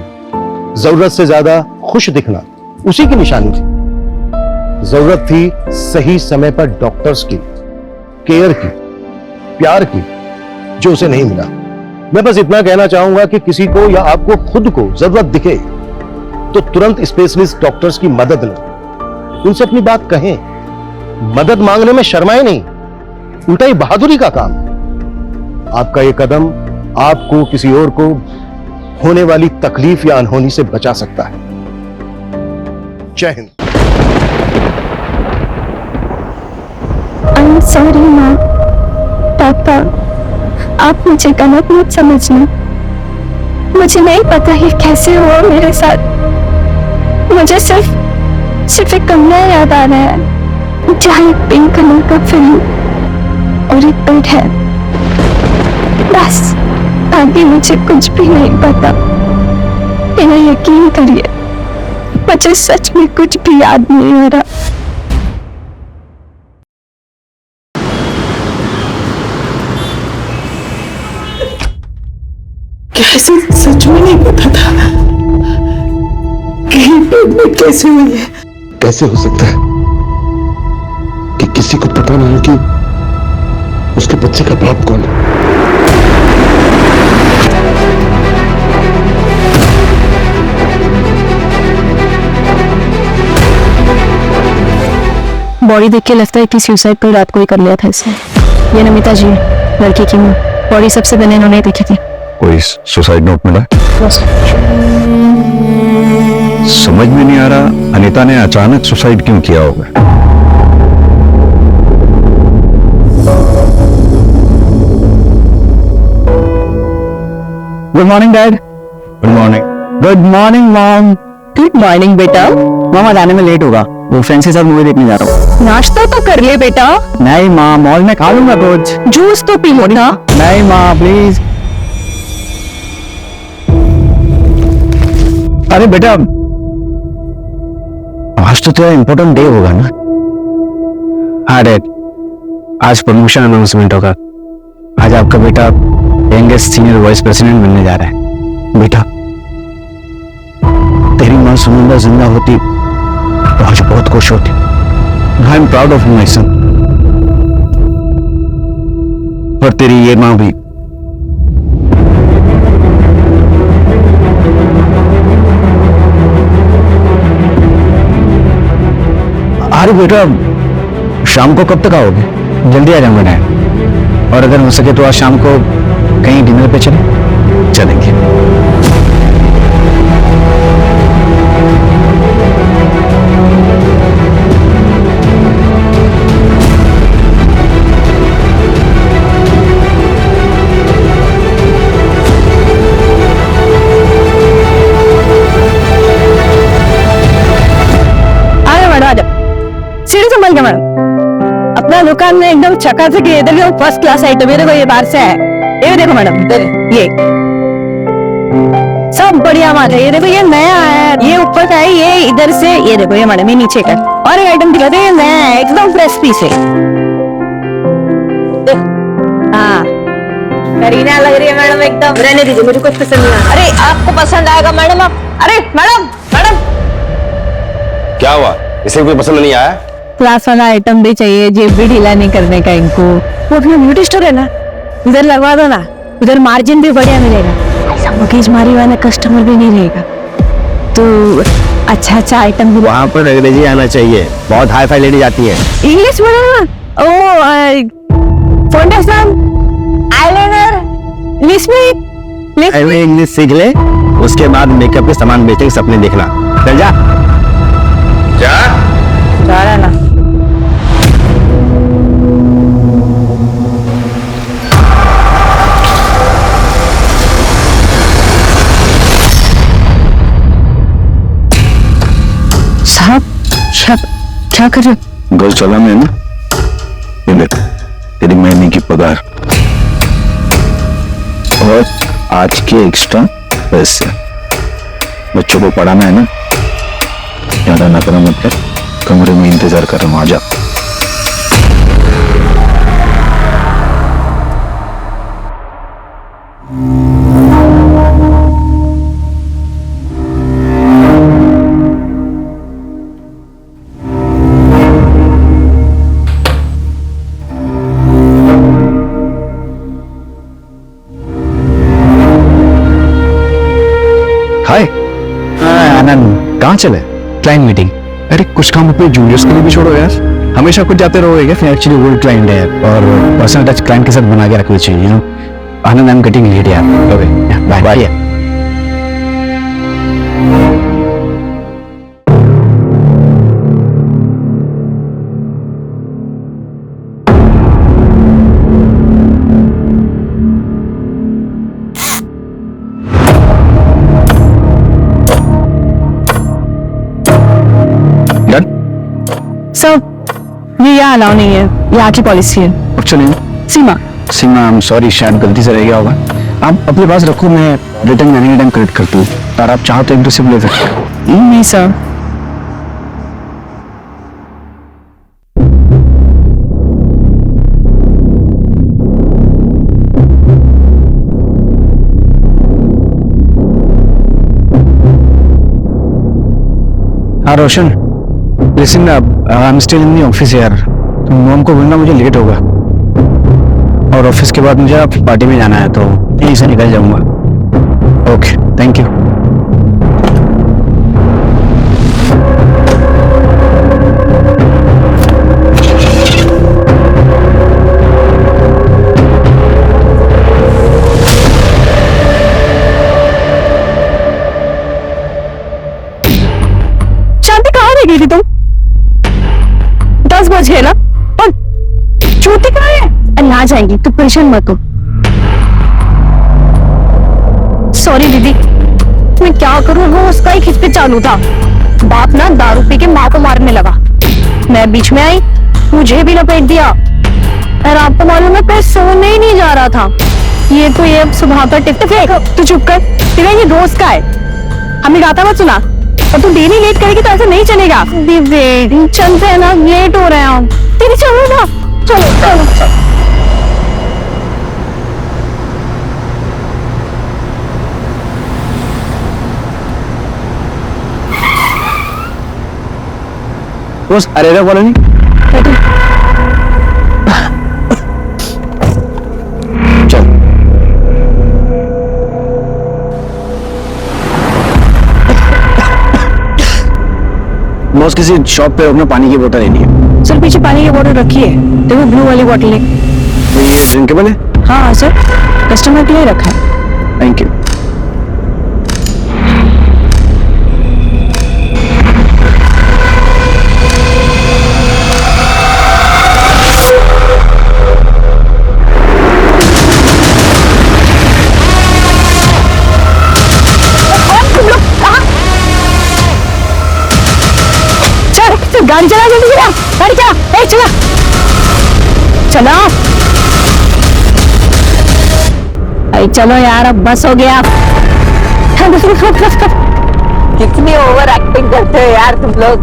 जरूरत से ज्यादा खुश दिखना, उसी की निशानी थी। जरूरत थी सही समय पर डॉक्टर्स की, केयर की, प्यार की, जो उसे नहीं मिला। मैं बस इतना कहना चाहूंगा कि किसी को या आपको खुद को जरूरत दिखे तो तुरंत स्पेशलिस्ट डॉक्टर्स की मदद लें, उनसे अपनी बात कहें। मदद मांगने में शर्माए नहीं, उल्टा ही बहादुरी का काम है। आपका ये कदम आपको किसी और को होने वाली तकलीफ या अनहोनी से बचा सकता है। जय हिंद। आई एम सॉरी माँ, पापा, आप मुझे गलत मत समझना। मुझे नहीं पता ये कैसे हुआ मेरे साथ। मुझे सिर्फ एक कमरा याद आ रहा है जहाँ एक पिंक कलर का फिल्म और एक बेड है, बस। आगे मुझे कुछ भी नहीं पता। मेरा यकीन करिए, मुझे सच में कुछ भी याद नहीं हो रहा। कैसे सच में नहीं पता था कि पेट में कैसे हुई है। कैसे हो सकता है कि किसी को पता नहीं कि उसके बच्चे का बाप कौन है? बॉडी देख के लगता है कि सुसाइड पर रात को ही कर लिया था इसने। ये नमिता जी, लड़की की माँ, बॉडी सबसे पहले इन्होंने देखी थी। कोई सुसाइड नोट मिला? समझ में नहीं आ रहा अनीता ने अचानक सुसाइड क्यों किया होगा। Good morning dad. Good morning. Good morning mom. Good morning बेटा। मामा जाने में लेट होगा, वो फ्रेंड्स के साथ मूवी देखने जा रहा हूँ। नाश्ता तो कर ले बेटा। नहीं माँ, मॉल में खा लूंगा कुछ। जूस तो पी लो ना। नहीं माँ प्लीज। अरे बेटा, आज तो तेरा इम्पोर्टेंट डे होगा ना। हाँ डैड, आज प्रमोशन अनाउंसमेंट होगा। आज आपका बेटा यंगेस्ट सीनियर वाइस प्रेसिडेंट बनने जा रहा है। बेटा, तेरी माँ सुनंदा जिंदा होती तो आज बहुत खुश होती। I am proud of my son. और तेरी ये मां भी। अरे बेटा, शाम को कब तक आओगे? जल्दी आ जाऊंगा डैड। और अगर हो सके तो आज शाम को कहीं डिनर पे चलेंगे। सीढ़ी संभल के मैडम, अपना दुकान में एकदम चकाचक है। इधर देखो फर्स्ट क्लास आइटम, ये देखो ये बाहर से है, ये देखो मैडम ये सब बढ़िया माल है। ये देखो ये नया है, ये ऊपर का है, ये इधर से, ये देखो ये मैडम ये नीचे का। और एक आइटम दिखाते हैं, ये नया है एकदम फ्रेश पीस है। हाँ करीना लग रही है मैडम एकदम। रहने दीजिए, मुझे कुछ पसंद नहीं आया। अरे आपको पसंद आएगा मैडम। आप अरे मैडम मैडम क्या हुआ? इसे कोई पसंद नहीं आया? क्लास वाला आइटम भी चाहिए, जेब भी ढीला नहीं करने का इनको। वो अपना ब्यूटी स्टोर है ना, उधर लगवा दो ना, उधर मार्जिन भी बढ़िया मिलेगा। ऐसा मुकेश मारी वाला कस्टमर भी नहीं रहेगा। तो अच्छा आइटम भी वहाँ पर अंग्रेजी आना चाहिए, बहुत हाई फाई लेडी जाती है। इंग्लिश बोलो ना। ओ फाउंडेशन, आईलाइनर, लिपस्टिक। इंग्लिश सीख ले, उसके बाद मेकअप के सामान बेचने के सपने देखना। चल जा जा रहा ना। साहब क्या कर रहे हो? घर चला मैं ना, ये देख तेरी महीने की पगार और आज के एक्स्ट्रा पैसे। बच्चों को पढ़ाना है ना, ज्यादा ना करो मत कर। कमरे में इंतजार कर रहा हूँ, आजा। हाय आनंद, कहाँ चले? Client meeting. अरे कुछ काम अपने जूनियर्स के लिए भी छोड़ो यार, हमेशा कुछ जाते रहोगे क्या? एक्चुअली वो क्लाइंट है और पर्सनल टच क्लाइंट के साथ बना के रखना चाहिए, you know. Anand, I am getting late यार। Okay bye bye. सब ये यहाँ अलाउ नहीं है, यहाँ की पॉलिसी है। Actually Seema I am sorry, शायद गलती से रह गया होगा। आप अपने पास रखो, मैं रिटर्न एनी टाइम क्रेडिट करती हूँ। और आप चाहो तो एक रिसिप्ट ले सकते हो। नहीं सर। हाँ Roshan, listen, I am still in the office यार। तो मॉम को बोलना मुझे लेट होगा, और ऑफिस के बाद मुझे आप पार्टी में जाना है, तो यहीं से निकल जाऊंगा। Okay thank you. गई थी तुम? 10 बज गए ना, और ज्योति कहाँ है? अरे आ जाएंगी, तू परेशान मत हो। सॉरी दीदी, मैं क्या करूँ, वो उसका ही खिचपे चालू था। बाप ना दारू पी के माँ को मारने लगा, मैं बीच में आई, मुझे भी लपेट दिया। और आपको मालूम है, पैर सोने ही नहीं जा रहा था। ये तो ये सुबह का टिप है। तू चुप कर, तेरा ये रोज का है। हमें गाता मत सुना, और तू डेली लेट करेगी तो ऐसा नहीं चलेगा। दीदी चलते हैं ना, लेट हो रहे हैं हम। दीदी चलो ना, चलो चलो। बस अरे बोलो नहीं। चल बॉस किसी शॉप पे अपना पानी की बोतल लेनी है। सर पीछे पानी की बोतल रखी है, देखो ब्लू वाली बोतल है। तो ये ड्रिंकेबल है? हाँ सर, कस्टमर के लिए रखा है। Thank you. गाड़ी चला, जल्दी चला, गाड़ी चला, ए चला, चला, अरे चलो यार, अब बस हो गया। कितनी ओवर एक्टिंग करते हो यार तुम लोग।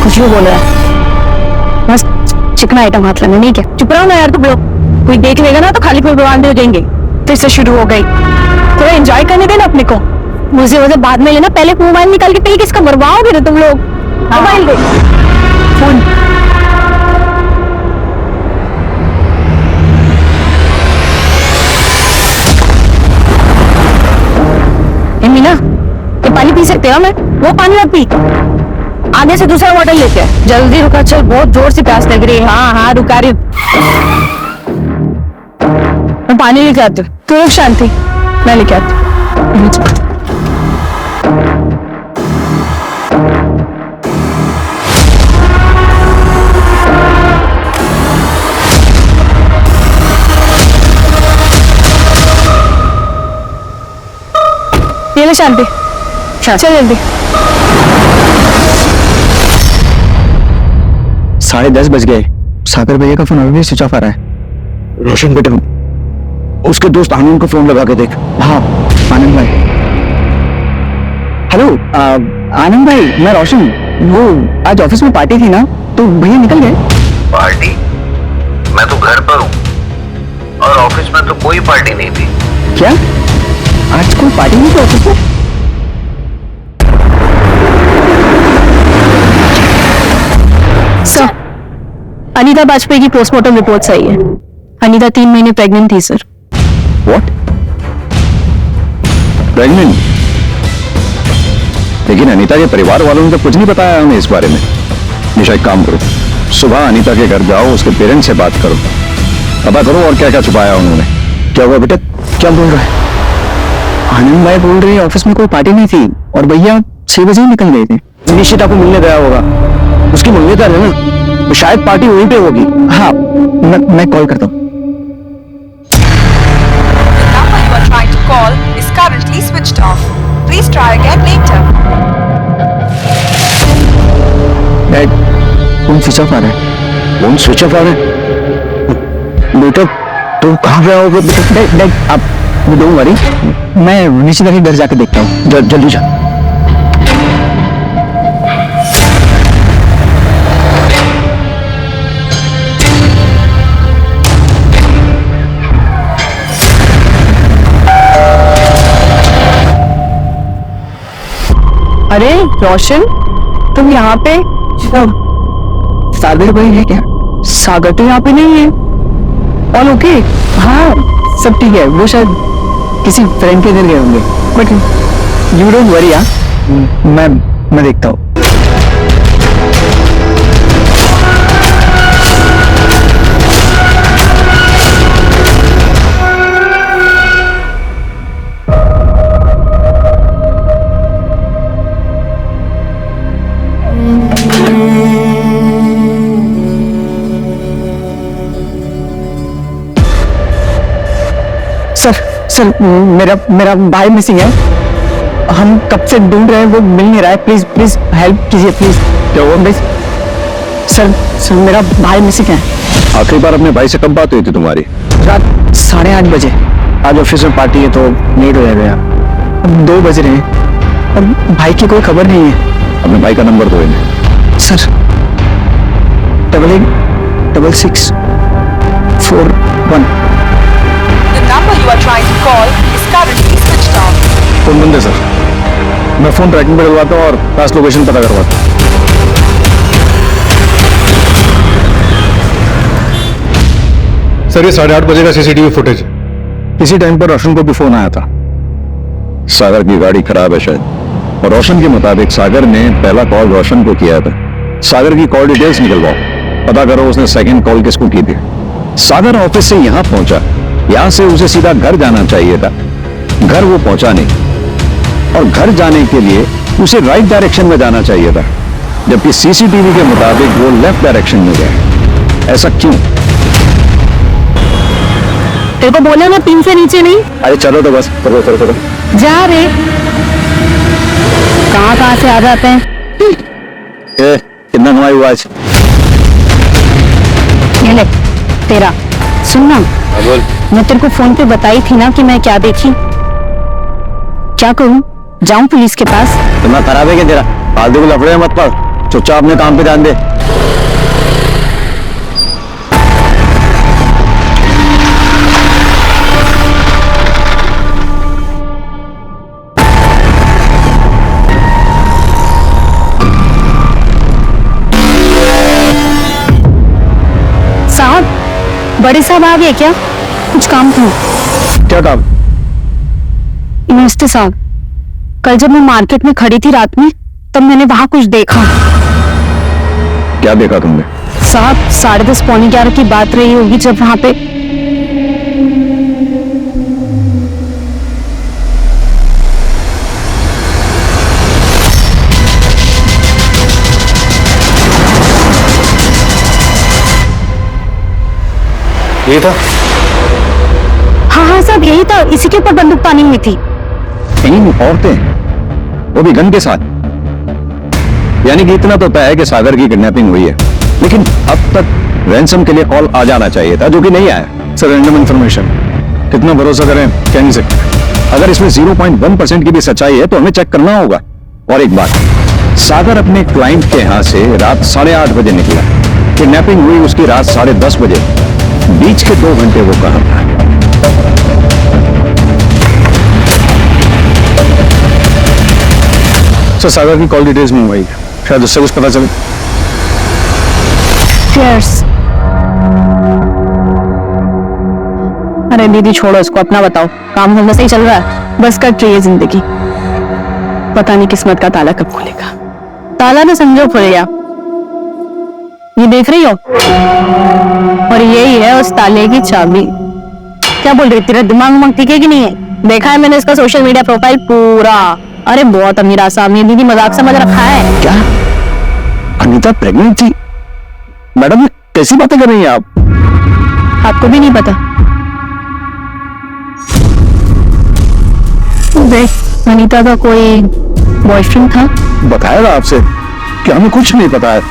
कुछ भी बोल रहा है, बस चिकना आइटम हाथ लेना, नहीं क्या? चुप रहो ना यार तुम लोग, कोई देख लेगा ना तो खाली कोई बवाल दे देंगे। फिर से शुरू हो गई, थोड़ा एंजॉय करने देना अपने को। मुझे बाद में लेना, पहले मोबाइल निकाल के कहीं किसका मरवाओगे ना तुम लोग। मोबाइल दे, फोन। मीना, ये पानी पी सकते हो? मैं वो पानी मत पी, आगे से दूसरा बॉटल लेके आ। जल्दी रुका, चल, बहुत जोर से प्यास लग रही है। हाँ हाँ रुका रही, मैं पानी लेके आती हूँ। तू रुक शांति, मैं लेके आती हूँ। ये ले शांति, चल जल्दी। 10:30 बज गए। सागर भैया का फोन अभी भी स्विच ऑफ आ रहा है। रोशन बेटे, उसके दोस्त आनंद को फोन लगा के देख। हाँ आनंद भाई। हेलो आनंद भाई, मैं रोशन। वो आज ऑफिस में पार्टी थी ना, तो भैया निकल गए। पार्टी? मैं तो घर पर हूँ और ऑफिस में तो कोई पार्टी नहीं थी। क्या आज कोई पार्टी नहीं थी ऑफिस में? सर, अनीता वाजपेयी की पोस्टमार्टम रिपोर्ट सही है। अनीता 3 महीने प्रेग्नेंट थी सर। व्हाट? प्रेग्नेंट? लेकिन अनीता के परिवार वालों ने तो कुछ नहीं बताया हमें इस बारे में। निशा एक काम करो, सुबह अनीता के घर जाओ, उसके पेरेंट्स से बात करो, पता करो और क्या क्या छुपाया उन्होंने। क्या हुआ बेटा, क्या बोल रहा है? आनंद भाई बोल रहे ऑफिस में कोई पार्टी नहीं थी और भैया 6 बजे ही निकल गए थे। निशिता को मिलने गया होगा, उसकी मंगेतर है ना, तो शायद पार्टी वहीं पे होगी। हाँ मैं कॉल करता हूँ। Trying to call is currently switched off. Please try again later. Dad, phone switch off आ रहा है। फोन स्विच ऑफ आ रहा है? बेटा तुम कहाँ गया होगा बेटा? डैड आप डोंट वरी, मैं निशिता के घर जाके देखता हूँ। जल्दी जा। अरे रोशन, तुम यहाँ पे? सागर भाई है क्या? सागर तो यहाँ पे नहीं है। All okay? हाँ सब ठीक है, वो शायद किसी फ्रेंड के घर गए होंगे। But you don't worry. मैं देखता हूँ। सर मेरा भाई मिसिंग है। हम कब से ढूंढ रहे हैं, वो मिल नहीं रहा है। प्लीज प्लीज हेल्प कीजिए प्लीज। क्या हुआ भाई? सर मेरा भाई मिसिंग है। आखिरी बार अपने भाई से कब बात हुई थी तुम्हारी? रात 8:30 बजे। आज ऑफिस में पार्टी है तो लेट हो जाएगा। अब 2 बज रहे हैं, अब भाई की कोई खबर नहीं है। अपने भाई का नंबर दो इन्हें। Sir 8866 41। The number you are trying to call is currently switched off. कौन बंदे सर? मैं फोन ट्रैकिंग पे डलवाता हूँ और पास लोकेशन पता करवाता हूँ। सर, ये 8:30 बजे का सीसीटीवी फुटेज है। इसी टाइम पर रोशन को भी फोन आया था। सागर की गाड़ी खराब है शायद, और रोशन के मुताबिक सागर ने पहला कॉल रोशन को किया था। सागर की कॉल डिटेल्स निकलवाओ, पता करो उसने सेकंड कॉल किसको की थी। सागर ऑफिस से यहां पहुंचा, यहां से उसे सीधा घर जाना चाहिए था, घर वो पहुंचा नहीं, और घर जाने के लिए उसे राइट डायरेक्शन में जाना चाहिए था, जबकि सीसीटीवी के मुताबिक वो लेफ्ट डायरेक्शन में गया। ऐसा क्यों? तेरे को बोला ना 3 से नीचे नहीं। अरे चलो तो बस, चलो चलो चलो। जा रे, कहाँ से आ जाते हैं। कितना कमाई हुआ आज? ये ले तेरा। सुनना, बोल। मैं तेरे को फोन पे बताई थी ना कि मैं क्या देखी। क्या करूं? जाऊं पुलिस के पास? तुम्हारा खराब है क्या तेरा? फालतू को लफड़े मत पड़, चुपचाप अपने काम पे ध्यान दे। बड़े साहब आ गए क्या? कुछ काम था। क्या काम? नमस्ते साहब, कल जब मैं मार्केट में खड़ी थी रात में, तब मैंने वहां कुछ देखा। क्या देखा तुमने? साहब 10:30 पौने 11 की बात रही होगी जब वहां पे ये था? हाँ साहब, यही था। इसी के ऊपर बंदूक तानी हुई थी। 3 औरतें, वो भी गन के साथ। यानी कि इतना तो तय है कि सागर की किडनैपिंग हुई है, लेकिन अब तक रैंसम के लिए कॉल आ जाना चाहिए था, जो कि नहीं आया। सर, रैंडम इंफॉर्मेशन, कितना भरोसा करें कह नहीं सकते। अगर इसमें 0.1% की भी सच्चाई है तो हमें चेक करना होगा। और एक बात, सागर अपने क्लाइंट के यहां से रात 8:30 बजे निकला, किडनैपिंग हुई उसकी रात 10:30 बजे। बीच के 2 घंटे वो कहां था? सर, सागर की कॉल डिटेल्स मंगवाई, शायद उससे कुछ पता चले। Cheers। अरे दीदी छोड़ो इसको, अपना बताओ। काम धंधा सही चल रहा है? बस कट रही है जिंदगी। पता नहीं किस्मत का ताला कब खुलेगा। ताला ना समझो खुल गया। ये देख रही हो, और यही है उस ताले की चाबी। क्या बोल रही? तेरा दिमाग ठीक है कि नहीं है? देखा है मैंने इसका सोशल मीडिया प्रोफाइल पूरा। अरे बहुत अमीर आसामी। दीदी मजाक समझ रखा है क्या? अनीता प्रेग्नेंट थी? मैडम कैसी बातें कर रही हैं आप? आपको भी नहीं पता? देख, अनीता का कोई बॉयफ्रेंड था। बताया था आपसे कि हमें कुछ नहीं पता है।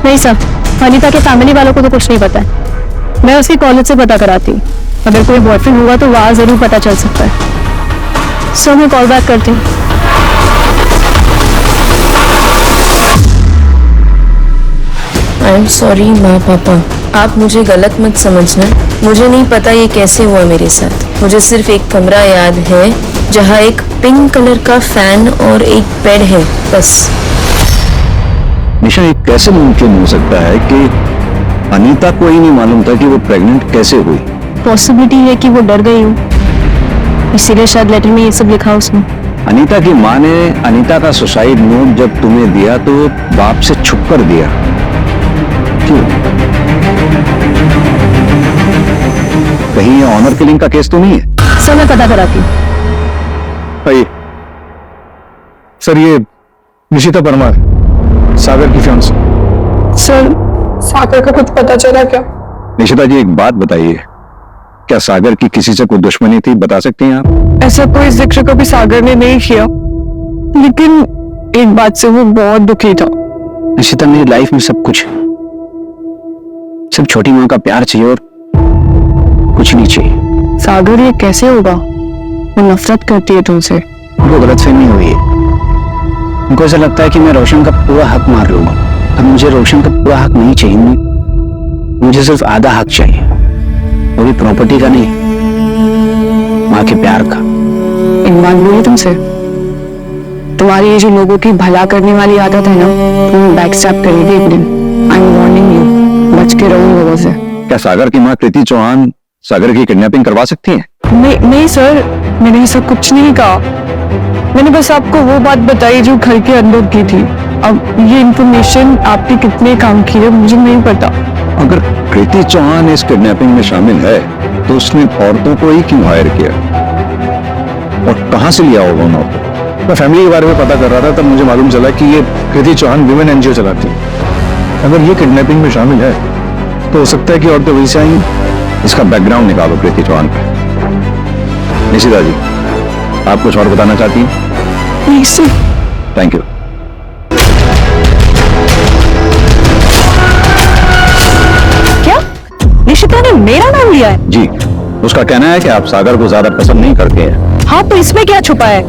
नहीं सर, अनीता के फैमिली वालों को तो कुछ नहीं पता है। मैं उसकी कॉलेज से पता कराती हूँ। अगर कोई बॉयफ्रेंड होगा तो वहां जरूर पता चल सकता है। सो मैं कॉल बैक करती हूँ। आई एम सॉरी माँ पापा, आप मुझे गलत मत समझना। मुझे नहीं पता ये कैसे हुआ मेरे साथ। मुझे सिर्फ एक कमरा याद है जहाँ एक पिंक कलर का फैन और एक बेड है, बस। निशा, ये कैसे मुमकिन हो सकता है कि अनीता को ही नहीं मालूम था कि वो प्रेग्नेंट कैसे हुई? पॉसिबिलिटी है कि वो डर गई हो, इसीलिए शायद लेटर में ये सब लिखा उसने। अनीता की माँ ने अनीता का सुसाइड नोट जब तुम्हें दिया तो बाप से छुप कर दिया, क्यों? कहीं ये ऑनर किलिंग का केस तो नहीं है? सर मैं पता कराती हूँ। भाई सर, ये निशिता परमार, सागर की फियांसी। सर, सागर का कुछ पता चला क्या? निशिता जी, एक बात बताइए, क्या सागर की किसी से कोई दुश्मनी थी? बता सकती हैं आप? ऐसा कोई जिक्र कभी सागर ने नहीं किया, लेकिन एक बात से वो बहुत दुखी था। निशिता, मेरी लाइफ में सब कुछ, सिर्फ छोटी माँ का प्यार चाहिए और कुछ नहीं चाहिए। सागर, ये कैसे होगा? वो नफरत करती है तुमसे। वो गलतफहमी हुई है। उनको ऐसा लगता है कि मैं रोशन का पूरा हक मार लूंगा। अब मुझे रोशन का पूरा हक नहीं चाहिए, मुझे सिर्फ आधा हक चाहिए, वो भी प्रॉपर्टी का नहीं, माँ के प्यार का। एक बात बोली तुमसे, तुम्हारी ये जो लोगों की भला करने वाली आदत है ना, तुम बैक स्टैप करेगी एक दिन। आई एम वार्निंग यू, बच के रहो लोगों से। क्या सागर की माँ कृति चौहान सागर की किडनैपिंग करवा सकती है? नहीं सर, मैंने ऐसा कुछ नहीं कहा। मैंने बस आपको वो बात बताई जो घर के अंदर की थी। अब ये इंफॉर्मेशन आपके कितने काम की है मुझे नहीं पता। अगर कृति चौहान इस किडनैपिंग में शामिल है तो उसने औरतों को ही क्यों हायर किया और कहां से लिया होगा उन औरतों? मैं फैमिली के बारे में पता कर रहा था, तब मुझे मालूम चला कि ये कृति चौहान विमेन एनजीओ चलाती है। अगर ये किडनैपिंग में शामिल है तो हो सकता है कि औरतें वहीं से आई। इसका बैकग्राउंड निकालो कृति चौहान का। निशिता जी, आप कुछ और बताना चाहती हैं? नहीं सर। Thank you. क्या निशिता ने मेरा नाम लिया है? जी, उसका कहना है कि आप सागर को ज्यादा पसंद नहीं करते हैं। हाँ तो इसमें क्या छुपा है?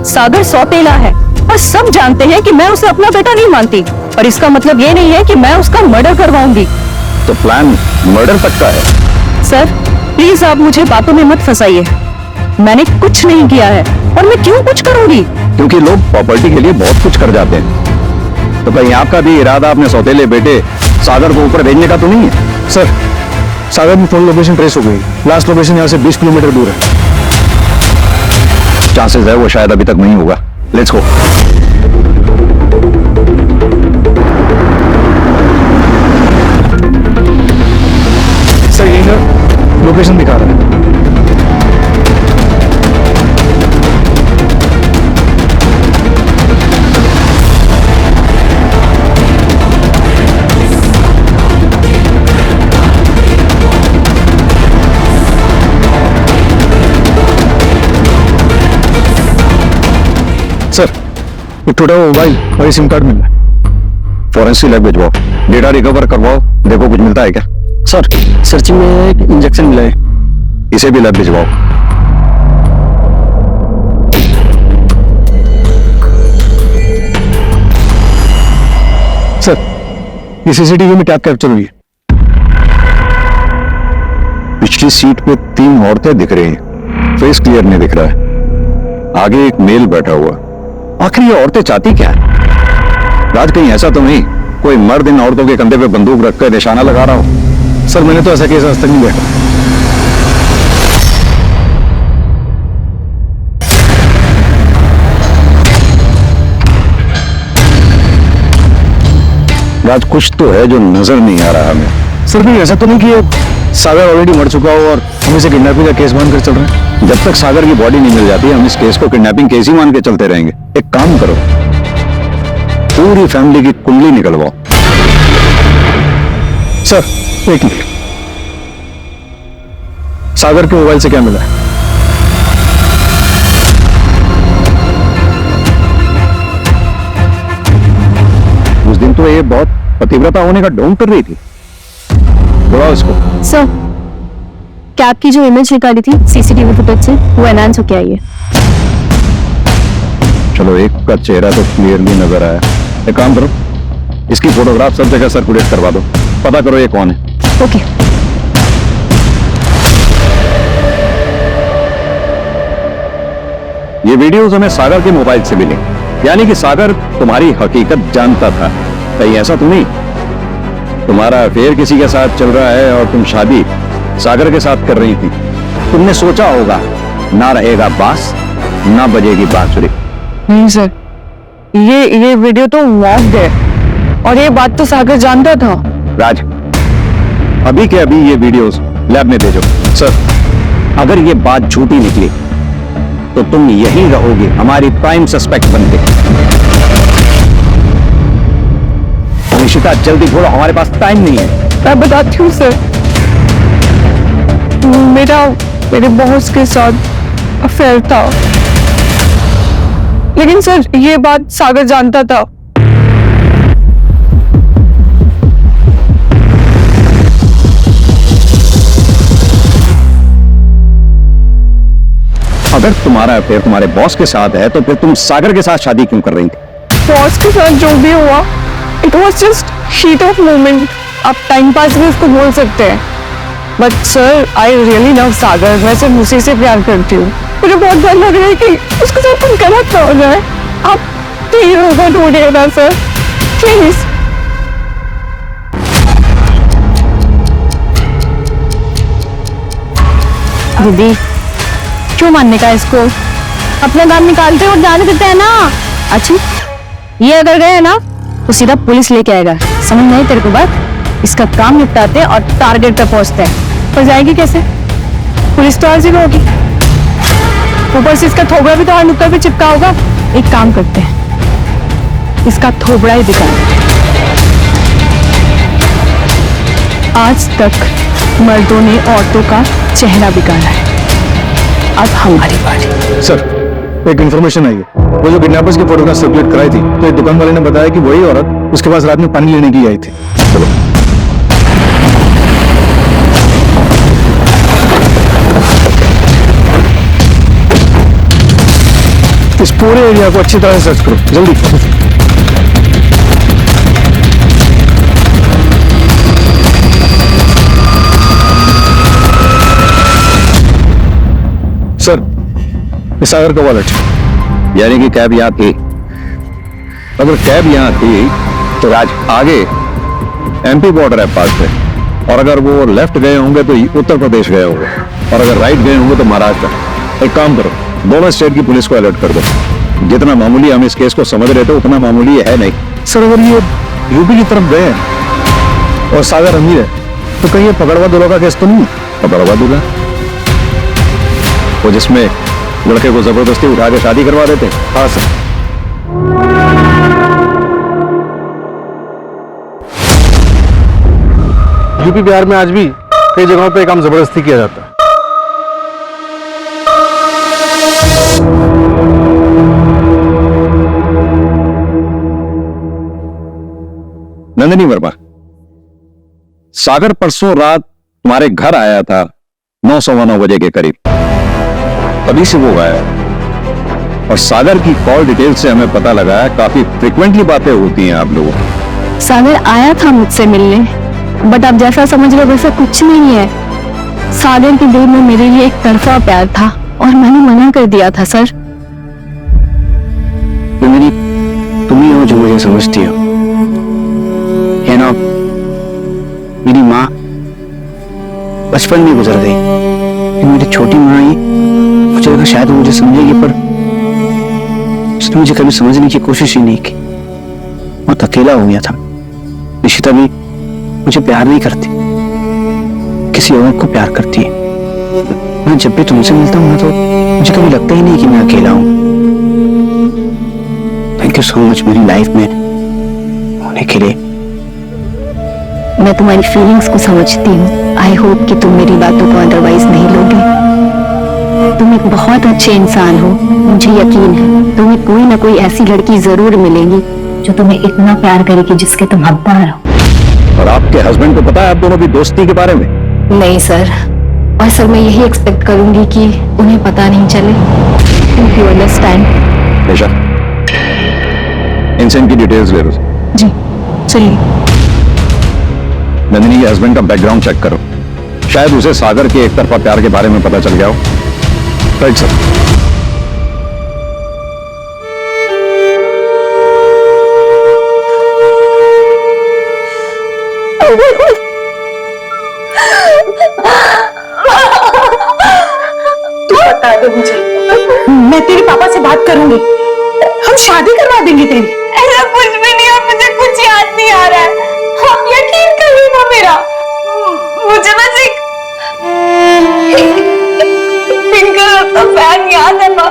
सागर सौतेला है और सब जानते हैं कि मैं उसे अपना बेटा नहीं मानती, और इसका मतलब ये नहीं है कि मैं उसका मर्डर करवाऊंगी। तो प्लान मर्डर तक का है। सर प्लीज आप मुझे बातों में मत फंसाइए, मैंने कुछ नहीं किया है और मैं क्यों कुछ करूंगी? क्योंकि लोग प्रॉपर्टी के लिए बहुत कुछ कर जाते हैं। तो कहीं आपका भी इरादा अपने सौतेले बेटे सागर को ऊपर भेजने का तो नहीं है? सर, सागर की फोन लोकेशन ट्रेस हो गई। लास्ट लोकेशन यहाँ से 20 किलोमीटर दूर है। चांसेस है वो शायद अभी तक वहीं होगा। Let's go. सर यही ना लोकेशन दिखा रहा है। सर, एक टूटा हुआ मोबाइल और ये सिम कार्ड मिला है। फॉरेंसिक लैब भिजवाओ, डेटा रिकवर करवाओ, देखो कुछ मिलता है क्या? सर सर्चिंग में एक इंजेक्शन मिला है। इसे भी लैब भिजवाओ। सर, ये सीसीटीवी में टैप कैप्चर हुई है। पिछली सीट पे 3 औरतें दिख रही हैं, फेस क्लियर नहीं दिख रहा है। आगे एक मेल बैठा हुआ। आखिर ये औरतें चाहती क्या है? राज कहीं ऐसा तो नहीं कोई मर्द इन औरतों के कंधे पे बंदूक रखकर निशाना लगा रहा हो? सर मैंने तो ऐसा केस आज तक नहीं देखा। राज कुछ तो है जो नजर नहीं आ रहा हमें। सर कोई ऐसा तो नहीं कि सागर ऑलरेडी मर चुका हो और हम इसे किडनैपिंग का केस मान कर चल रहे हैं? जब तक सागर की बॉडी नहीं मिल जाती हम इस केस को किडनैपिंग केस ही मान के चलते रहेंगे। एक काम करो, पूरी फैमिली की कुंडली निकलवाओ। सर एक मिनट, सागर के मोबाइल से क्या मिला है? उस दिन तो ये बहुत पतिव्रता होने का ढोंग कर रही थी। बुलाओ इसको। सर कैब की जो इमेज निकाली थी सीसीटीवी फुटेज से वो एनहांस होके आई है। चलो एक का चेहरा तो क्लियरली नजर आया। एक काम करो, इसकी फोटोग्राफ सब जगह सर्कुलेट करवा दो, पता करो ये कौन है। ओके। ये वीडियोस हमें सागर के मोबाइल से मिले, यानी कि सागर तुम्हारी हकीकत जानता था। कहीं ऐसा तो नहीं तुम्हारा अफेयर किसी के साथ चल रहा है और तुम शादी सागर के साथ कर रही थी? तुमने सोचा होगा ना रहेगा बांस ना बजेगी बांसुरी। नहीं सर, ये वीडियो तो वॉक्ड है और ये बात तो सागर जानता था। राज, अभी के अभी ये वीडियोस लैब में भेजो। सर, अगर ये बात झूठी निकली तो तुम यहीं रहोगे हमारी प्राइम सस्पेक्ट बनके। निशिता जल्दी छोड़ो, हमारे पास टाइम नहीं है। मैं बताती हूँ सर, मेरे बॉस के साथ अफेयर था, लेकिन सर ये बात सागर जानता था। अगर तुम्हारा अफेयर तुम्हारे बॉस के साथ है तो फिर तुम सागर के साथ शादी क्यों कर रही थी? बॉस के साथ जो भी हुआ, it was just heat of moment. आप टाइम पास भी उसको बोल सकते हैं। But sir I really love Sagar, मैं सिर्फ उसी से प्यार करती हूँ। मुझे बहुत डर लग रहा है कि उसके साथ कुछ गलत ना हो जाए। आप प्लीज उसको ढूंढिए ना सर, प्लीज। दीदी क्यों मानने का इसको, अपना काम निकालते और जाने देते हैं ना। अच्छा ये अगर गए ना तो सीधा पुलिस लेके आएगा, समझ नहीं तेरे को बात। इसका काम निपटाते और टारगेट पे पहुंचते हैं। पर जाएगी कैसे, पुलिस तो हर जगह होगी, ऊपर से इसका थोबड़ा भी तो हर नुक्कड़ पे चिपका होगा। एक काम करते हैं, इसका थोबड़ा ही दिखा। आज तक मर्दों ने औरतों का चेहरा बिगाड़ा है, अब हमारी बारी। सर एक इन्फॉर्मेशन आई है, वो जो किडनैपर्स की फोटोग्राफ सर्कुलेट कराई थी, तो एक दुकान वाले ने बताया कि वही औरत उसके पास रात में पानी लेने की आई थी। चलो इस पूरे एरिया को अच्छी तरह से सर्च करो, जल्दी। सर इस सागर का वॉलेट, यानी कि कैब यहाँ थी। अगर कैब यहाँ थी तो राज आगे एमपी बॉर्डर है पास से, और अगर वो लेफ्ट गए होंगे तो उत्तर प्रदेश गए होंगे, और अगर राइट गए होंगे तो महाराष्ट्र। एक काम करो, दोनों स्टेट की पुलिस को अलर्ट कर दो। जितना मामूली हम इस केस को समझ रहे थे उतना मामूली है नहीं। सर अगर ये यूपी की तरफ गए हैं और सागर अमीर है तो कहीं ये पकड़वा दुल्हा का केस तो नहीं है? पकड़वा दूल्हा वो जिसमें लड़के को जबरदस्ती उठा के शादी करवा देते? हाँ सर। यूपी बिहार में आज भी कई जगहों पे काम जबरदस्ती किया जाता है। नंदिनी वर्मा, सागर परसों रात तुम्हारे घर आया था 9:15 बजे के करीब, तभी से वो गायब। और सागर की कॉल डिटेल से हमें पता लगा है काफी फ्रिक्वेंटली बातें होती हैं आप लोगों की। सागर आया था मुझसे मिलने, बट आप जैसा समझ रहे हो वैसा कुछ नहीं है। सागर के दिल में मेरे लिए एक तरफा प्यार था और मैंने मना कर दिया था सर। मेरी तुम ही हो जो मुझे समझती हो, है ना। मेरी माँ बचपन में गुजर गई, मेरी छोटी माँ ही, मुझे लगा शायद वो मुझे समझेगी, पर उसने मुझे कभी समझने की कोशिश ही नहीं की। बहुत अकेला हो गया था। निशिता भी मुझे प्यार नहीं करती, किसी और को प्यार करती है। मैं जब भी तुमसे मिलता हूँ ना तो मुझे कभी लगता ही नहीं कि मैं अकेला हूँ। थैंक यू सो मच मेरी लाइफ में होने के लिए। मैं तुम्हारी फीलिंग्स को समझती हूँ। आई होप कि तुम मेरी बातों को अदरवाइज नहीं लोगे। तुम एक बहुत अच्छे इंसान हो, मुझे यकीन है तुम्हें कोई ना कोई ऐसी लड़की जरूर मिलेगी जो तुम्हें इतना प्यार करेगी जिसके तुम हकदार हो। और आपके हस्बैंड को पता है आप दोनों की दोस्ती के बारे में? नहीं सर, और सर मैं यही एक्सपेक्ट करूंगी कि उन्हें पता नहीं चले। You understand? बेशक। इनसे इनकी डिटेल्स ले लो। जी चलिए। नंदिनी के हस्बैंड का बैकग्राउंड चेक करो, शायद उसे सागर के एक तरफा प्यार के बारे में पता चल गया हो। Right sir. तू बता दो मुझे, मैं तेरे पापा से बात करूंगी, हम शादी करवा देंगे तेरी। ऐसा कुछ भी नहीं है, मुझे कुछ याद नहीं आ रहा है। आप यकीन करिए ना मेरा, मुझे बस एक फिंगर का फैन याद है माँ।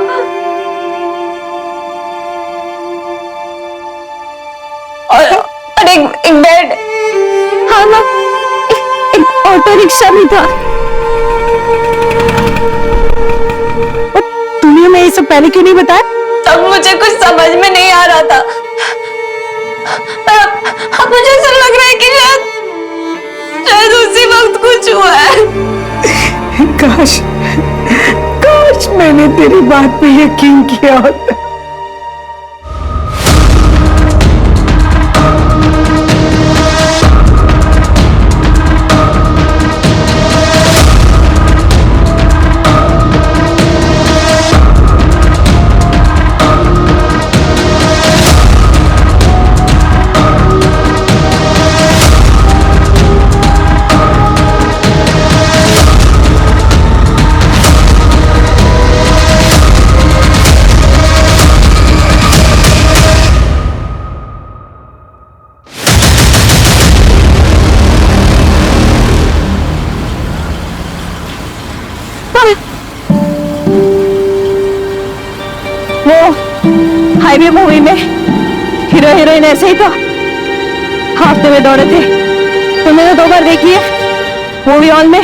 और एक बेड। हाँ ना, एक ऑटो रिक्शा भी था। तूने हमें ये सब पहले क्यों नहीं बताया? तब मुझे कुछ समझ में नहीं आ रहा था, पर अब मुझे ऐसा लग रहा है कि शायद उसी वक्त कुछ हुआ है। काश मैंने तेरी बात पे यकीन किया होता। हाईवे मूवी में हीरो हीरोइन ऐसे ही तो हाफते में दौड़े थे। तुमने तो 2 बार देखी है। मूवी हॉल में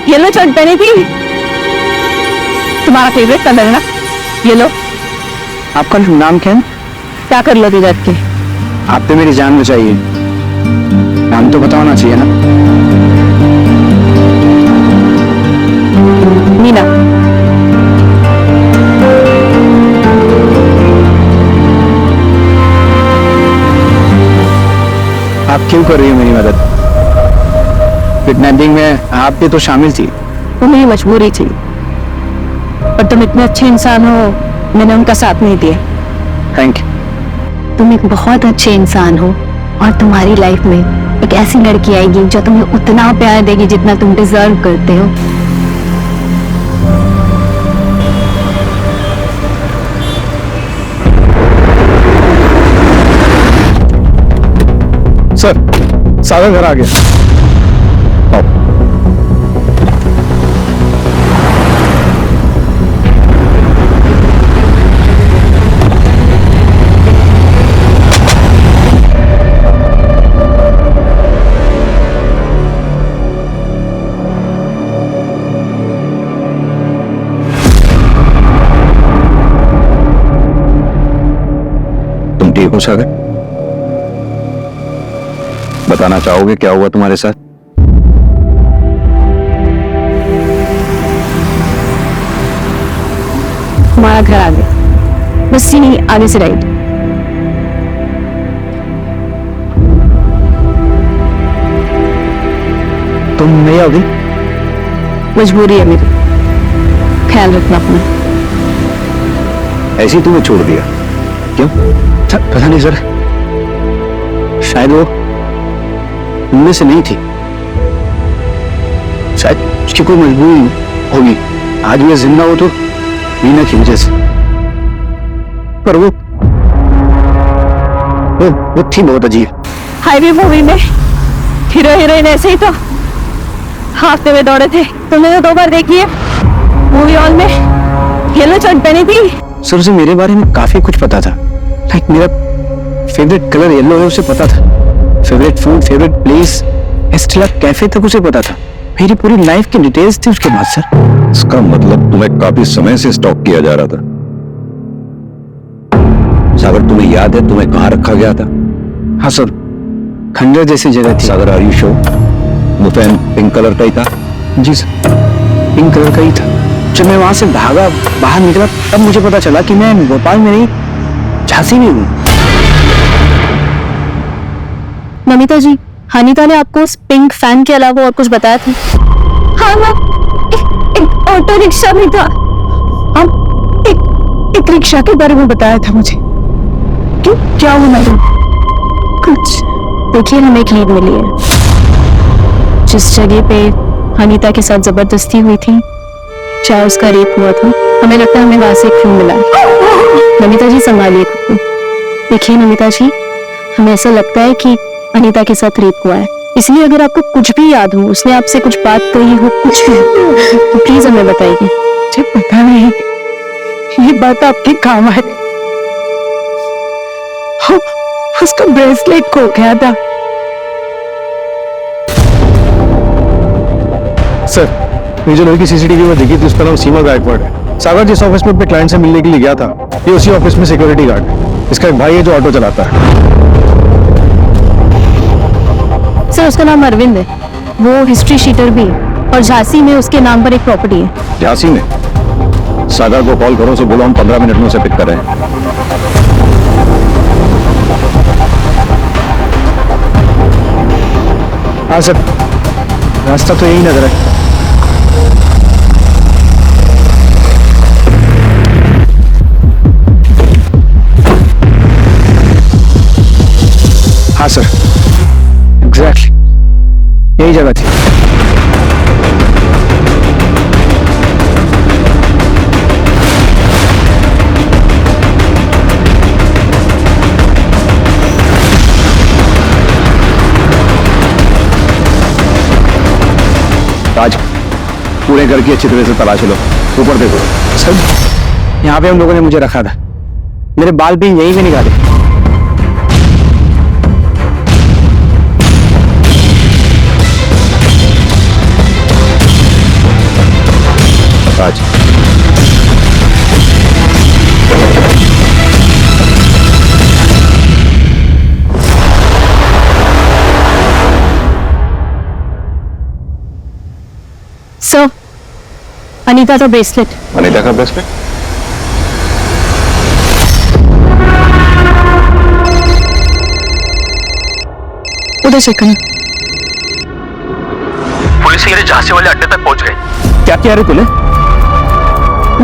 येलो शर्ट पहनी थी। तुम्हारा फेवरेट कलर है ना येलो। आपका नाम क्या है? क्या कर लो जाट के? आप पे मेरी जान बचाइए। नाम तो पता होना चाहिए ना। मीना। आप क्यों कर रही हो मेरी मदद? किडनैपिंग में आप भी तो शामिल थी। वो मेरी मजबूरी थी, पर तुम इतने अच्छे इंसान हो, मैंने उनका साथ नहीं दिया। Thank you. तुम एक बहुत अच्छे इंसान हो और तुम्हारी लाइफ में एक ऐसी लड़की आएगी जो तुम्हें उतना प्यार देगी जितना तुम डिजर्व करते हो। सर, सागर घर आ गया। तुम ठीक हो सागर? बताना चाहोगे क्या हुआ तुम्हारे साथ? हमारा घर आ गया, बस यहीं आगे से राइट। तुम नहीं आओगी? मजबूरी है मेरी, ख्याल रखना अपना। ऐसे ही तुम्हें छोड़ दिया? क्यों? पता नहीं सर, शायद वो उनमें से नहीं थी। शायद उसकी कोई मजबूरी होगी। आज मैं जिंदा हूं तो मीना की वजह से। पर वो थी बहुत अजीब। हाईवे मूवी में हीरो हीरोइन ऐसे ही तो हाफते में दौड़े थे। तुमने तो 2 बार देखी है। मूवी हॉल में येलो शर्ट पहनी थी। सर उसे मेरे बारे में काफी कुछ पता था। लाइक मेरा फेवरेट कलर येलो है उसे पता था। Favourite food, favourite place, Estella cafe तक उसे पता था। मेरी पूरी लाइफ की डिटेल्स थी उसके बाद सर। इसका मतलब तुम्हें काफी समय से स्टॉक किया जा रहा था। सागर तुम्हें याद है तुम्हें कहाँ रखा गया था? हाँ सर, खंडर जैसी जगह थी। सागर आर यू श्योर? वो फैन पिंक कलर का ही था? जी सर, पिंक कलर का ही था। जब मैं वहां से भागा बाहर निकला तब मुझे पता चला कि मैं भोपाल में नहीं झांसी में हूँ। नमिता जी, हनीता ने आपको उस पिंक फैन के अलावा और कुछ बताया था? हाँ, एक ऑटो रिक्शा भी था। अब एक रिक्शा के बारे में बताया था मुझे। क्यों, क्या हुआ मैडम? कुछ देखिए, हमें एक लीड मिली है। जिस जगह पे हनीता के साथ जबरदस्ती हुई थी, चाहे उसका रेप हुआ था, हमें लगता है हमें वहां से एक क्लू मिला है। नमिता जी संभालिए खुद को। देखिए नमिता जी, हमें ऐसा लगता है कि अनीता के साथ रेप हुआ है, इसलिए अगर आपको कुछ भी याद हो, उसने आपसे कुछ बात कही हो, कुछ भी हो, तो प्लीज हमें बताइए। मुझे पता नहीं, ये बात आपके काम है। उसका ब्रेसलेट खो गया था। सर, ये जो लड़की सीसीटीवी में दिखी थी उसका नाम सीमा गायकवाड़ है। सागर जिस ऑफिस में अपने क्लाइंट से मिलने के लिए गया था, ये उसी ऑफिस में सिक्योरिटी गार्ड है। इसका एक भाई है जो ऑटो चलाता है। सर, उसका नाम अरविंद है, वो हिस्ट्री शीटर भी है और झांसी में उसके नाम पर एक प्रॉपर्टी है। झांसी में? सागर को कॉल करो, उसे बोलो हम 15 मिनट में उसे पिक कर रहे हैं। हाँ सर, रास्ता तो यही नजर है। हाँ सर, एग्जैक्टली यही जगह थी। ताज, पूरे घर की अच्छी तरह से तलाश लो। ऊपर देखो। सर, यहाँ पे हम लोगों ने मुझे रखा था। मेरे बाल भी यहीं से निकाले। आज सर, अनीता का ब्रेसलेट। अनीता का ब्रेसलेट? उधर चेक करें। पुलिस ये झांसी वाले अड्डे तक पहुंच गई। क्या किया रे तूने?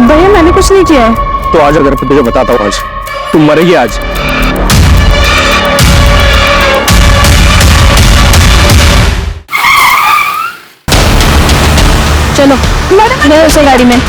भैया मैंने कुछ नहीं किया है। तो आज अगर तुझे बताता हूँ, आज तुम मरेगी आज। चलो मैं उसे गाड़ी में।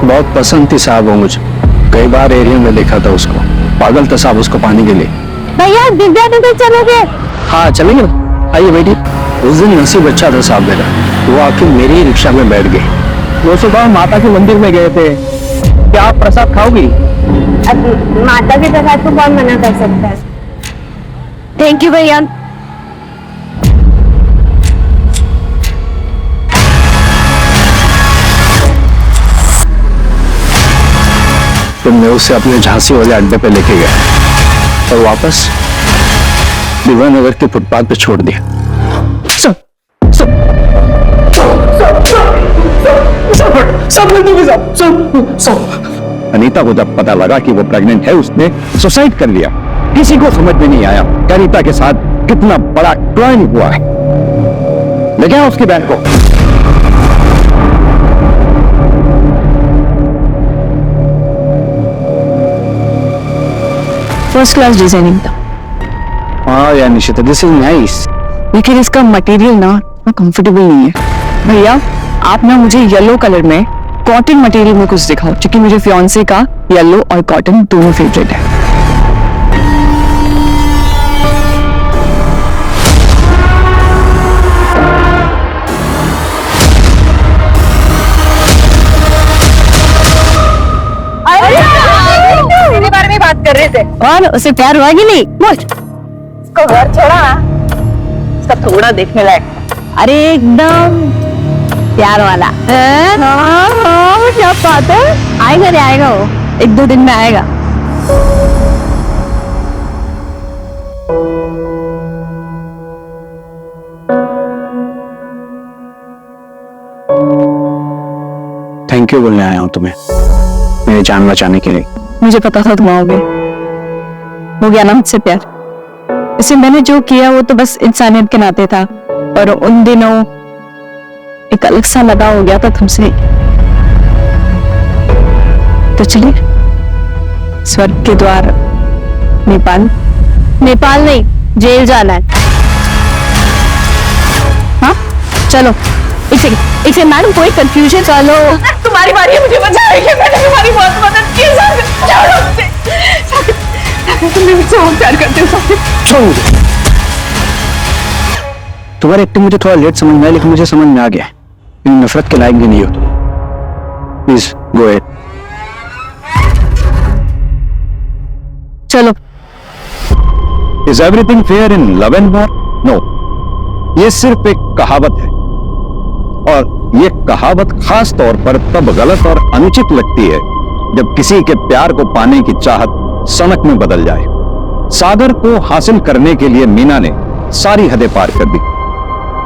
बहुत पसंद थी साहब वो मुझे, कई बार एरिया में देखा था उसको, पागल था साहब उसको पाने के लिए। भैया दिव्या दीदी चलोगे? हाँ चलेंगे ना, आइए बैठिए। उस दिन नसीब अच्छा था साहब मेरा, वो आखिर मेरी ही रिक्शा में बैठ गए। वो सुबह माता के मंदिर में गए थे। क्या आप प्रसाद खाओगी? अब माता के प्रसाद को कौन मना कर सकता है? थैंक यू भैया। तुमने उसे अपने झांसी वाले अड्डे पे लेके गए और वापस दिवानगर के फुटपाथ पे छोड़ दिया। अनीता को जब पता लगा कि वो प्रेग्नेंट है, उसने सुसाइड कर लिया। किसी को समझ में नहीं आया कि अनीता के साथ कितना बड़ा क्राइम हुआ है। लेके आओ उसकी बहन को। फर्स्ट क्लास डिजाइनिंग था। हाँ यार निशिता, दिस इज नाइस। लेकिन इसका मटेरियल ना कंफर्टेबल नहीं है। भैया आप ना मुझे येलो कलर में कॉटन मटेरियल में कुछ दिखाओ, क्योंकि मुझे फियांसे का येलो और कॉटन दोनों फेवरेट है। मेरे बारे में बात कर रहे थे। और उसे प्यार हुआ कि नहीं? बोल। उसको घर छोड़ा ना, उसका थोड़ा देखने लायक। अरे एकदम प्यार वाला। क्या बात है, आएगा रे आएगा, वो 1-2 दिन में आएगा। थैंक यू बोलने आया हूं तुम्हें, मेरी जान बचाने के लिए। मुझे पता था तुम आओगे। हो गया ना मुझसे प्यार। इसे मैंने जो किया वो तो बस इंसानियत के नाते था, और उन दिनों एक अलग सा लगाव हो गया था तुमसे। तो चलिए स्वर्ग के द्वार नेपाल। नेपाल नहीं, जेल जाना है। हाँ चलो। एक सेकंड मैडम, कोई कंफ्यूजन? चलो तुम्हारी बारी है मुझे बचाने की, मैंने तुम्हारी बहुत मदद की। मैं मुझसे बहुत प्यार करती हूँ साकिब। छोड़ मुझे। तुम्हारी एक्टिंग मुझे थोड़ा लेट समझ में आया, लेकिन मुझे समझ में आ गया। इन नफरत के लायक भी नहीं हो तुम। Please go ahead. चलो। Is everything fair in love and war? No, ये सिर्फ एक कहावत है, और ये कहावत खास तौर पर तब गलत और अनुचित लगती है जब किसी के प्यार को पाने की चाहत सनक में बदल जाए। सागर को हासिल करने के लिए मीना ने सारी हदें पार कर दी।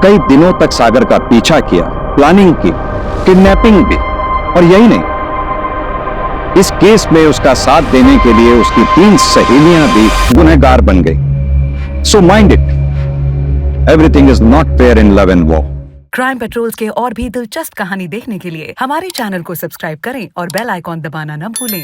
कई दिनों तक सागर का पीछा किया, प्लानिंग की, किडनैपिंग भी, और यही नहीं, इस केस में उसका साथ देने के लिए उसकी 3 सहेलियां भी गुनहगार बन गई। So mind it, everything is not fair in love and war. Crime patrols के और भी दिलचस्प कहानी देखने के लिए हमारे चैनल को सब्सक्राइब करें और बेल आइकॉन दबाना न भूलें।